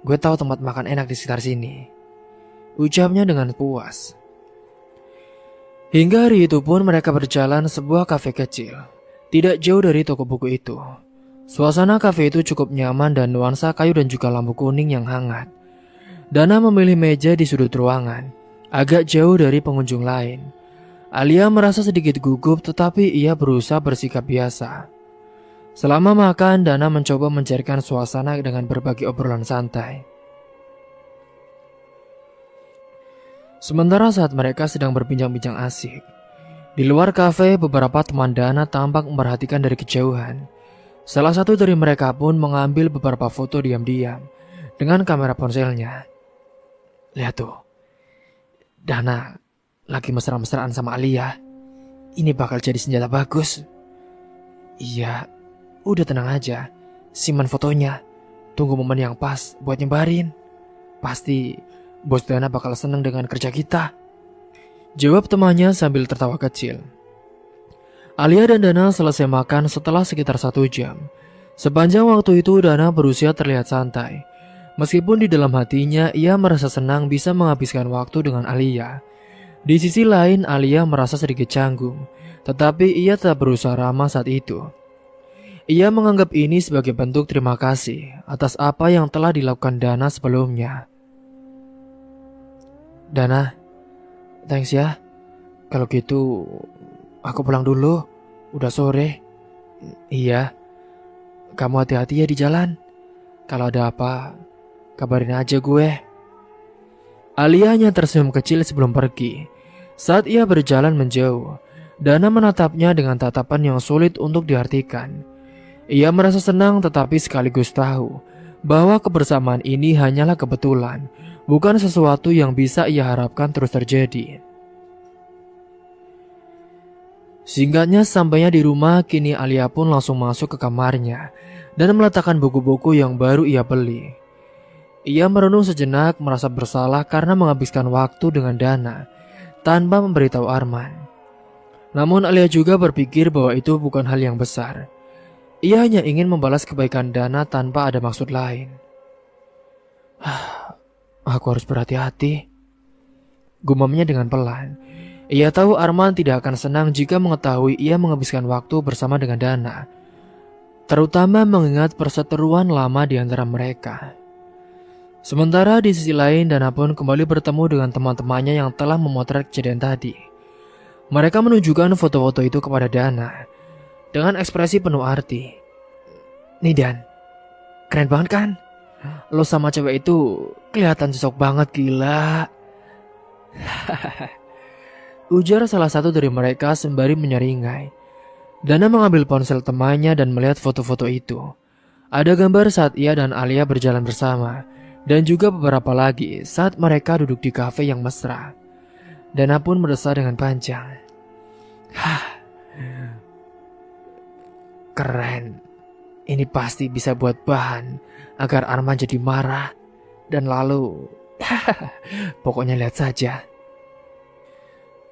Gue tahu tempat makan enak di sekitar sini, ucapnya dengan puas. Hingga hari itu pun mereka berjalan sebuah kafe kecil, tidak jauh dari toko buku itu. Suasana kafe itu cukup nyaman dan nuansa kayu dan juga lampu kuning yang hangat. Dana memilih meja di sudut ruangan, agak jauh dari pengunjung lain. Alia merasa sedikit gugup tetapi ia berusaha bersikap biasa. Selama makan, Dana mencoba mencairkan suasana dengan berbagi obrolan santai. Sementara saat mereka sedang berbincang-bincang asik, di luar kafe beberapa teman Dana tampak memperhatikan dari kejauhan. Salah satu dari mereka pun mengambil beberapa foto diam-diam dengan kamera ponselnya. Lihat tuh, Dana lagi mesra-mesraan sama Alia. Ini bakal jadi senjata bagus. Iya. Udah tenang aja, simpan fotonya. Tunggu momen yang pas buat nyebarin. Pasti bos Dana bakal seneng dengan kerja kita, jawab temannya sambil tertawa kecil. Alia dan Dana selesai makan setelah sekitar 1 jam. Sepanjang waktu itu Dana berusaha terlihat santai. Meskipun di dalam hatinya ia merasa senang bisa menghabiskan waktu dengan Alia. Di sisi lain Alia merasa sedikit canggung, tetapi ia tetap berusaha ramah saat itu. Ia menganggap ini sebagai bentuk terima kasih atas apa yang telah dilakukan Dana sebelumnya. Dana, thanks ya. Kalau gitu, aku pulang dulu. Udah sore. Iya, kamu hati-hati ya di jalan. Kalau ada apa, kabarin aja gue. Alia hanya tersenyum kecil sebelum pergi. Saat ia berjalan menjauh, Dana menatapnya dengan tatapan yang sulit untuk diartikan. Ia merasa senang tetapi sekaligus tahu bahwa kebersamaan ini hanyalah kebetulan, bukan sesuatu yang bisa ia harapkan terus terjadi. Singkatnya sampainya di rumah, kini Alia pun langsung masuk ke kamarnya dan meletakkan buku-buku yang baru ia beli. Ia merenung sejenak merasa bersalah karena menghabiskan waktu dengan Dana tanpa memberitahu Arman. Namun Alia juga berpikir bahwa itu bukan hal yang besar. Ia hanya ingin membalas kebaikan Dana tanpa ada maksud lain. Aku harus berhati-hati, gumamnya dengan pelan. Ia tahu Arman tidak akan senang jika mengetahui ia menghabiskan waktu bersama dengan Dana, terutama mengingat perseteruan lama di antara mereka. Sementara di sisi lain Dana pun kembali bertemu dengan teman-temannya yang telah memotret kejadian tadi. Mereka menunjukkan foto-foto itu kepada Dana dengan ekspresi penuh arti. Nih Dan, keren banget kan? Lo sama cewek itu kelihatan cocok banget, gila. Ujar salah satu dari mereka sembari menyeringai. Dana mengambil ponsel temannya dan melihat foto-foto itu. Ada gambar saat ia dan Alia berjalan bersama, dan juga beberapa lagi saat mereka duduk di kafe yang mesra. Dana pun merdesah dengan panjang. Keren. Ini pasti bisa buat bahan agar Arman jadi marah. Dan lalu pokoknya lihat saja.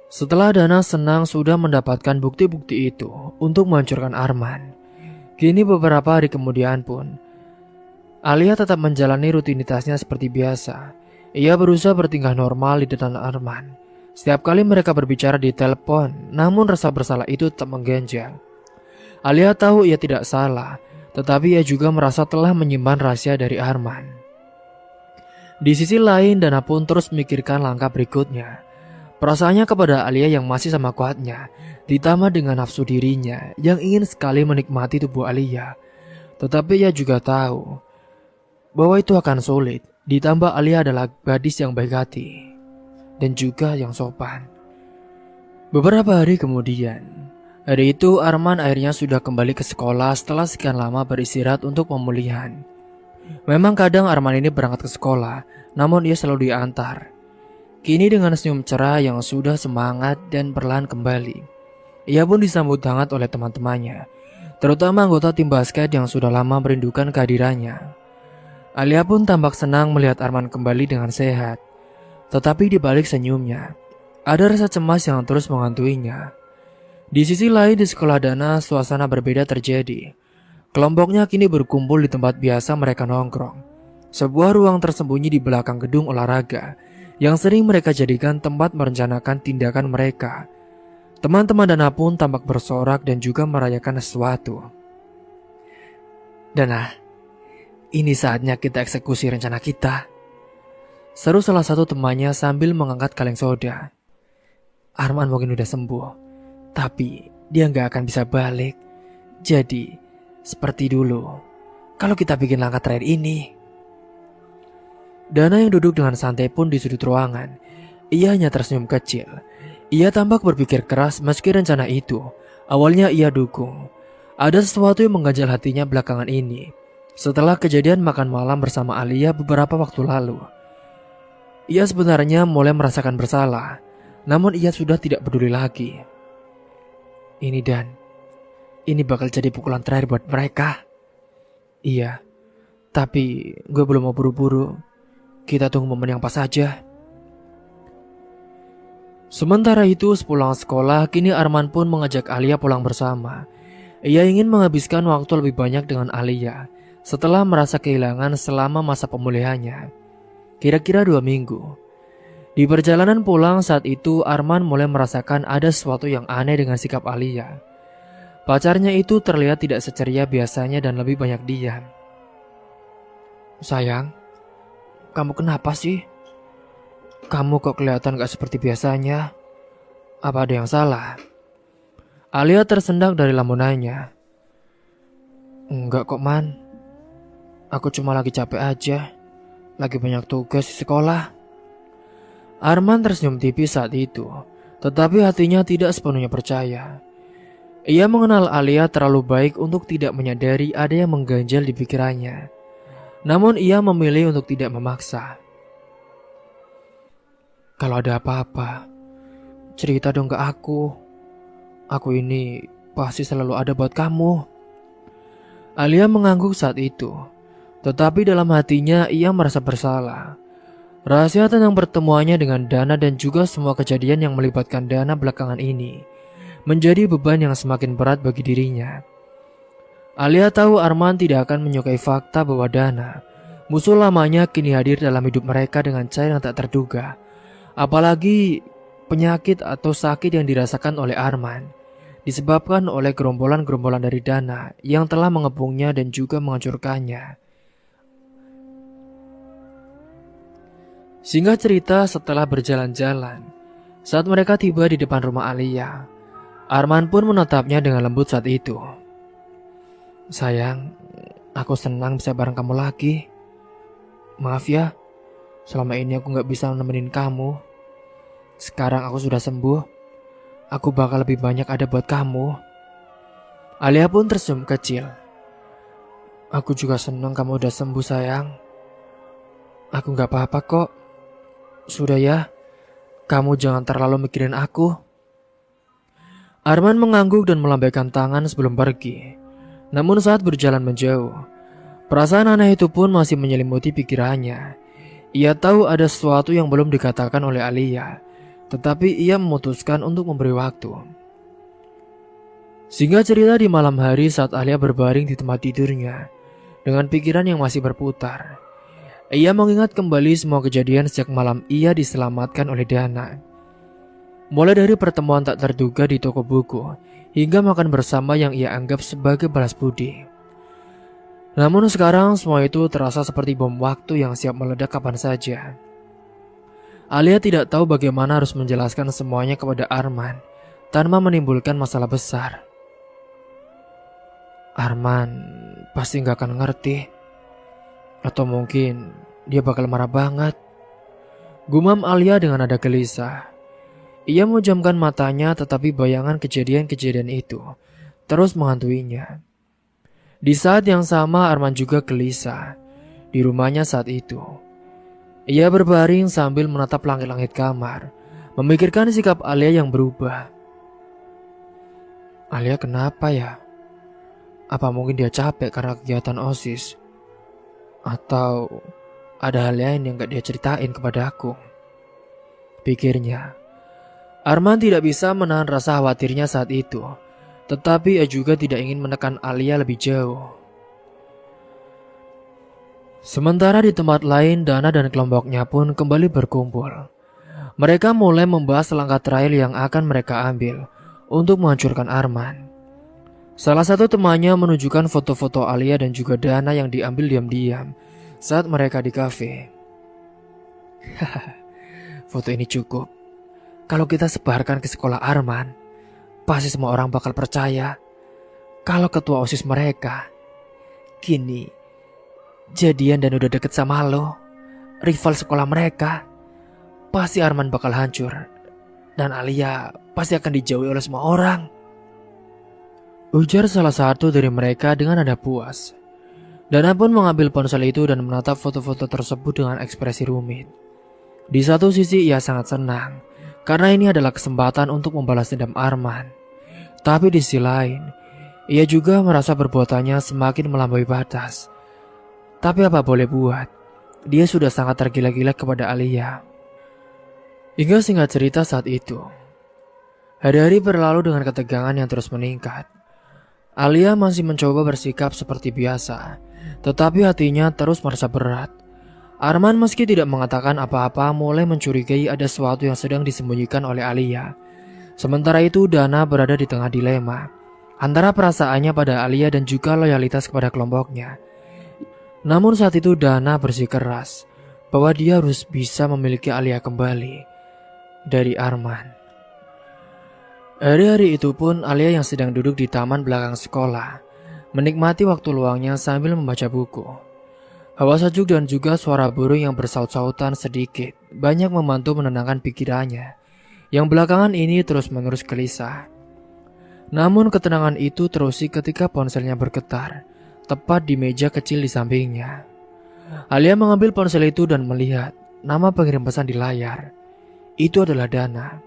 Setelah Dana senang sudah mendapatkan bukti-bukti itu untuk menghancurkan Arman, kini beberapa hari kemudian pun Alia tetap menjalani rutinitasnya seperti biasa. Ia berusaha bertingkah normal di depan Arman. Setiap kali mereka berbicara di telepon, namun rasa bersalah itu tetap mengganjal. Alia tahu ia tidak salah, tetapi ia juga merasa telah menyimpan rahasia dari Arman. Di sisi lain, Dana pun terus memikirkan langkah berikutnya. Perasaannya kepada Alia yang masih sama kuatnya, ditambah dengan nafsu dirinya yang ingin sekali menikmati tubuh Alia. Tetapi ia juga tahu bahwa itu akan sulit, ditambah Alia adalah gadis yang baik hati dan juga yang sopan. Beberapa hari kemudian, hari itu Arman akhirnya sudah kembali ke sekolah setelah sekian lama beristirahat untuk pemulihan. Memang kadang Arman ini berangkat ke sekolah, namun ia selalu diantar. Kini dengan senyum cerah yang sudah semangat dan perlahan kembali, ia pun disambut hangat oleh teman-temannya, terutama anggota tim basket yang sudah lama merindukan kehadirannya. Alia pun tampak senang melihat Arman kembali dengan sehat. Tetapi di balik senyumnya, ada rasa cemas yang terus menghantuinya. Di sisi lain di sekolah Dana, suasana berbeda terjadi. Kelompoknya kini berkumpul di tempat biasa mereka nongkrong. Sebuah ruang tersembunyi di belakang gedung olahraga yang sering mereka jadikan tempat merencanakan tindakan mereka. Teman-teman Dana pun tampak bersorak dan juga merayakan sesuatu. "Dana, ini saatnya kita eksekusi rencana kita," seru salah satu temannya sambil mengangkat kaleng soda. "Arman mungkin udah sembuh, tapi dia nggak akan bisa balik. Jadi, seperti dulu, kalau kita bikin langkah terakhir ini." Dana yang duduk dengan santai pun di sudut ruangan. Ia hanya tersenyum kecil. Ia tampak berpikir keras meski rencana itu awalnya ia dukung. Ada sesuatu yang mengganjal hatinya belakangan ini. Setelah kejadian makan malam bersama Alia beberapa waktu lalu, ia sebenarnya mulai merasakan bersalah, namun ia sudah tidak peduli lagi. Ini bakal jadi pukulan terakhir buat mereka. Iya, tapi gue belum mau buru-buru. Kita tunggu momen yang pas saja. Sementara itu, sepulang sekolah, kini Arman pun mengajak Alia pulang bersama. Ia ingin menghabiskan waktu lebih banyak dengan Alia setelah merasa kehilangan selama masa pemulihannya. Kira-kira 2 minggu. Di perjalanan pulang saat itu, Arman mulai merasakan ada sesuatu yang aneh dengan sikap Alia. Pacarnya itu terlihat tidak seceria biasanya dan lebih banyak diam. "Sayang, kamu kenapa sih? Kamu kok kelihatan gak seperti biasanya? Apa ada yang salah?" Alia tersendak dari lamunannya. "Enggak kok, Man. Aku cuma lagi capek aja. Lagi banyak tugas di sekolah." Arman tersenyum tipis saat itu, tetapi hatinya tidak sepenuhnya percaya. Ia mengenal Alia terlalu baik untuk tidak menyadari ada yang mengganjal di pikirannya. Namun ia memilih untuk tidak memaksa. "Kalau ada apa-apa, cerita dong ke aku. Aku ini pasti selalu ada buat kamu." Alia mengangguk saat itu, tetapi dalam hatinya ia merasa bersalah. Rahasia tentang pertemuannya dengan Dana dan juga semua kejadian yang melibatkan Dana belakangan ini menjadi beban yang semakin berat bagi dirinya. Alia tahu Arman tidak akan menyukai fakta bahwa Dana, musuh lamanya, kini hadir dalam hidup mereka dengan cara yang tak terduga. Apalagi penyakit atau sakit yang dirasakan oleh Arman disebabkan oleh gerombolan-gerombolan dari Dana yang telah mengepungnya dan juga menghancurkannya. Singkat cerita, setelah berjalan-jalan, saat mereka tiba di depan rumah Alia, Arman pun menatapnya dengan lembut saat itu. "Sayang, aku senang bisa bareng kamu lagi. Maaf ya, selama ini aku gak bisa nemenin kamu. Sekarang aku sudah sembuh, aku bakal lebih banyak ada buat kamu." Alia pun tersenyum kecil. "Aku juga senang kamu udah sembuh, sayang. Aku gak apa-apa kok. Sudah ya, kamu jangan terlalu mikirin aku." Arman mengangguk dan melambaikan tangan sebelum pergi. Namun saat berjalan menjauh, perasaan aneh itu pun masih menyelimuti pikirannya. Ia tahu ada sesuatu yang belum dikatakan oleh Alia, tetapi ia memutuskan untuk memberi waktu. Singkat cerita, di malam hari saat Alia berbaring di tempat tidurnya, dengan pikiran yang masih berputar, ia mengingat kembali semua kejadian sejak malam ia diselamatkan oleh Dana. Mulai dari pertemuan tak terduga di toko buku, hingga makan bersama yang ia anggap sebagai balas budi. Namun sekarang semua itu terasa seperti bom waktu yang siap meledak kapan saja. Alia tidak tahu bagaimana harus menjelaskan semuanya kepada Arman tanpa menimbulkan masalah besar. Arman pasti gak akan ngerti. Atau mungkin dia bakal marah banget. Gumam Alia dengan nada gelisah. Ia memejamkan matanya, tetapi bayangan kejadian-kejadian itu terus menghantuinya. Di saat yang sama Arman juga gelisah. di rumahnya saat itu. Ia berbaring sambil menatap langit-langit kamar, memikirkan sikap Alia yang berubah. Alia kenapa ya? Apa mungkin dia capek karena kegiatan OSIS? Atau ada hal lain yang gak dia ceritain kepada aku? Pikirnya. Arman tidak bisa menahan rasa khawatirnya saat itu, tetapi ia juga tidak ingin menekan Alia lebih jauh. Sementara di tempat lain, Dana dan kelompoknya pun kembali berkumpul. Mereka mulai membahas langkah terakhir yang akan mereka ambil untuk menghancurkan Arman. Salah satu temannya menunjukkan foto-foto Alia dan juga Dana yang diambil diam-diam saat mereka di kafe. Foto ini cukup. Kalau kita sebarkan ke sekolah Arman, pasti semua orang bakal percaya kalau ketua OSIS mereka kini jadian dan udah deket sama lo, rival sekolah mereka. Pasti Arman bakal hancur dan Alia pasti akan dijauhi oleh semua orang, ujar salah satu dari mereka dengan nada puas. Dana pun mengambil ponsel itu dan menatap foto-foto tersebut dengan ekspresi rumit. Di satu sisi ia sangat senang karena ini adalah kesempatan untuk membalas dendam Arman. Tapi di sisi lain, ia juga merasa perbuatannya semakin melampaui batas. Tapi apa boleh buat, dia sudah sangat tergila-gila kepada Alia. Hingga singkat cerita saat itu, hari-hari berlalu dengan ketegangan yang terus meningkat. Alia masih mencoba bersikap seperti biasa, tetapi hatinya terus merasa berat. Arman meski tidak mengatakan apa-apa mulai mencurigai ada sesuatu yang sedang disembunyikan oleh Alia. Sementara itu Dana berada di tengah dilema antara perasaannya pada Alia dan juga loyalitas kepada kelompoknya. Namun saat itu Dana bersikeras bahwa dia harus bisa memiliki Alia kembali dari Arman. Hari-hari itu pun Alia yang sedang duduk di taman belakang sekolah menikmati waktu luangnya sambil membaca buku. Hawa sejuk dan juga suara burung yang bersaut-sautan sedikit banyak membantu menenangkan pikirannya yang belakangan ini terus-menerus gelisah. Namun ketenangan itu terusik ketika ponselnya bergetar tepat di meja kecil di sampingnya. Alia mengambil ponsel itu dan melihat nama pengirim pesan di layar. Itu adalah Dana.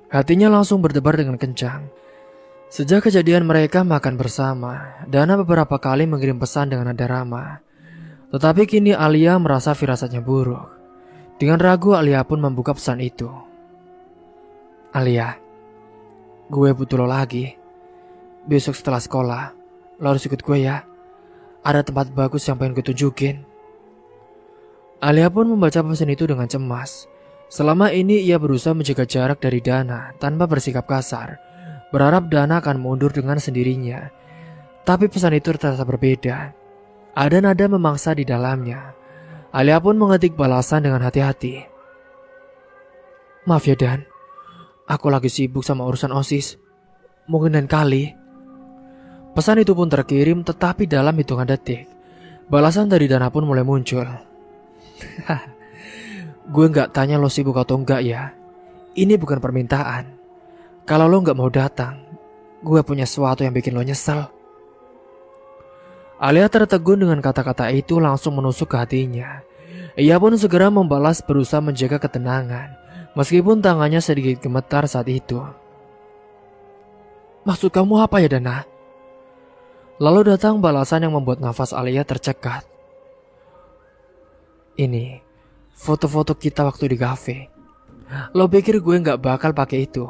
Hatinya langsung berdebar dengan kencang. Sejak kejadian mereka makan bersama, Dana beberapa kali mengirim pesan dengan nada ramah. Tetapi kini Alia merasa firasatnya buruk. Dengan ragu Alia pun membuka pesan itu. Alia, gue butuh lo lagi. Besok setelah sekolah, lo harus ikut gue ya. Ada tempat bagus yang pengen gue tunjukin. Alia pun membaca pesan itu dengan cemas. Selama ini ia berusaha menjaga jarak dari Dana tanpa bersikap kasar, berharap Dana akan mundur dengan sendirinya. Tapi pesan itu ternyata berbeda. Ada nada memangsa di dalamnya. Alia pun mengetik balasan dengan hati-hati. Maaf ya Dan, aku lagi sibuk sama urusan OSIS. Mungkin lain kali. Pesan itu pun terkirim tetapi dalam hitungan detik, balasan dari Dana pun mulai muncul. Gue gak tanya lo sibuk atau enggak ya. Ini bukan permintaan. Kalau lo gak mau datang, gue punya sesuatu yang bikin lo nyesel. Alia tertegun dengan kata-kata itu langsung menusuk ke hatinya. Ia pun segera membalas berusaha menjaga ketenangan, meskipun tangannya sedikit gemetar saat itu. Maksud kamu apa ya Dana? Lalu datang balasan yang membuat nafas Alia tercekat. Ini foto-foto kita waktu di kafe. Lo pikir gue gak bakal pakai itu?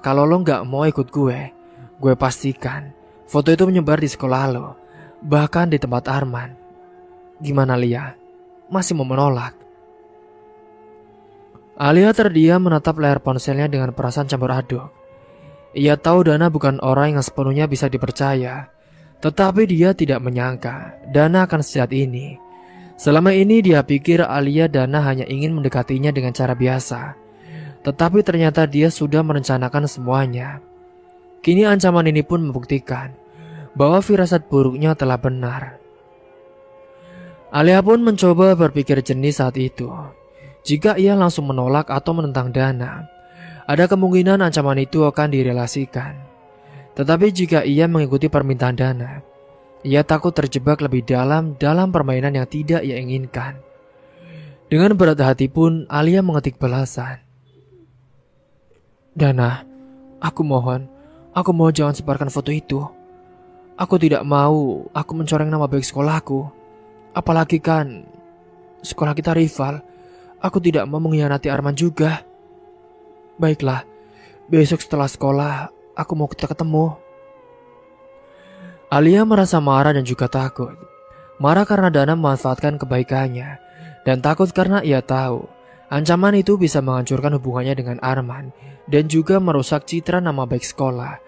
Kalau lo gak mau ikut gue pastikan foto itu menyebar di sekolah lo, bahkan di tempat Arman. Gimana Lia? Masih mau menolak? Alia terdiam menatap layar ponselnya dengan perasaan campur aduk. Ia tahu Dana bukan orang yang sepenuhnya bisa dipercaya, tetapi dia tidak menyangka Dana akan sejahat ini. Selama ini dia pikir Alia Dana hanya ingin mendekatinya dengan cara biasa, tetapi ternyata dia sudah merencanakan semuanya. Kini ancaman ini pun membuktikan bahwa firasat buruknya telah benar. Alia pun mencoba berpikir jernih saat itu. Jika ia langsung menolak atau menentang Dana, ada kemungkinan ancaman itu akan direalisasikan. Tetapi jika ia mengikuti permintaan Dana, Ia takut terjebak lebih dalam permainan yang tidak ia inginkan. Dengan berat hati pun Alia mengetik balasan. Dana, aku mohon jangan sebarkan foto itu. Aku tidak mau aku mencoreng nama baik sekolahku. Apalagi kan sekolah kita rival. Aku tidak mau mengkhianati Arman juga. Baiklah, besok setelah sekolah aku mau kita ketemu. Alia merasa marah dan juga takut. Marah karena Dana memanfaatkan kebaikannya, dan takut karena ia tahu ancaman itu bisa menghancurkan hubungannya dengan Arman dan juga merusak citra nama baik sekolah.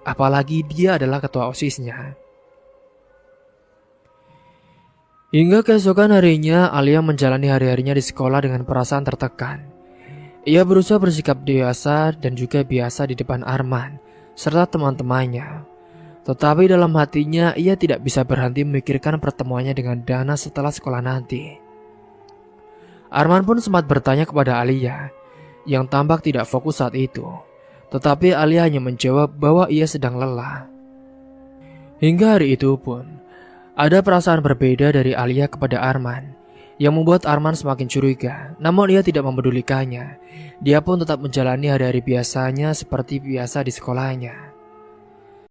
Apalagi dia adalah ketua OSIS-nya. Hingga keesokan harinya, Alia menjalani hari-harinya di sekolah dengan perasaan tertekan. Ia berusaha bersikap dewasa dan juga biasa di depan Arman serta teman-temannya. Tetapi dalam hatinya ia tidak bisa berhenti memikirkan pertemuannya dengan Dana setelah sekolah nanti. Arman pun sempat bertanya kepada Alia, yang tampak tidak fokus saat itu. Tetapi Alia hanya menjawab bahwa ia sedang lelah. Hingga hari itu pun, ada perasaan berbeda dari Alia kepada Arman, yang membuat Arman semakin curiga. Namun ia tidak mempedulikannya. Dia pun tetap menjalani hari-hari biasanya seperti biasa di sekolahnya.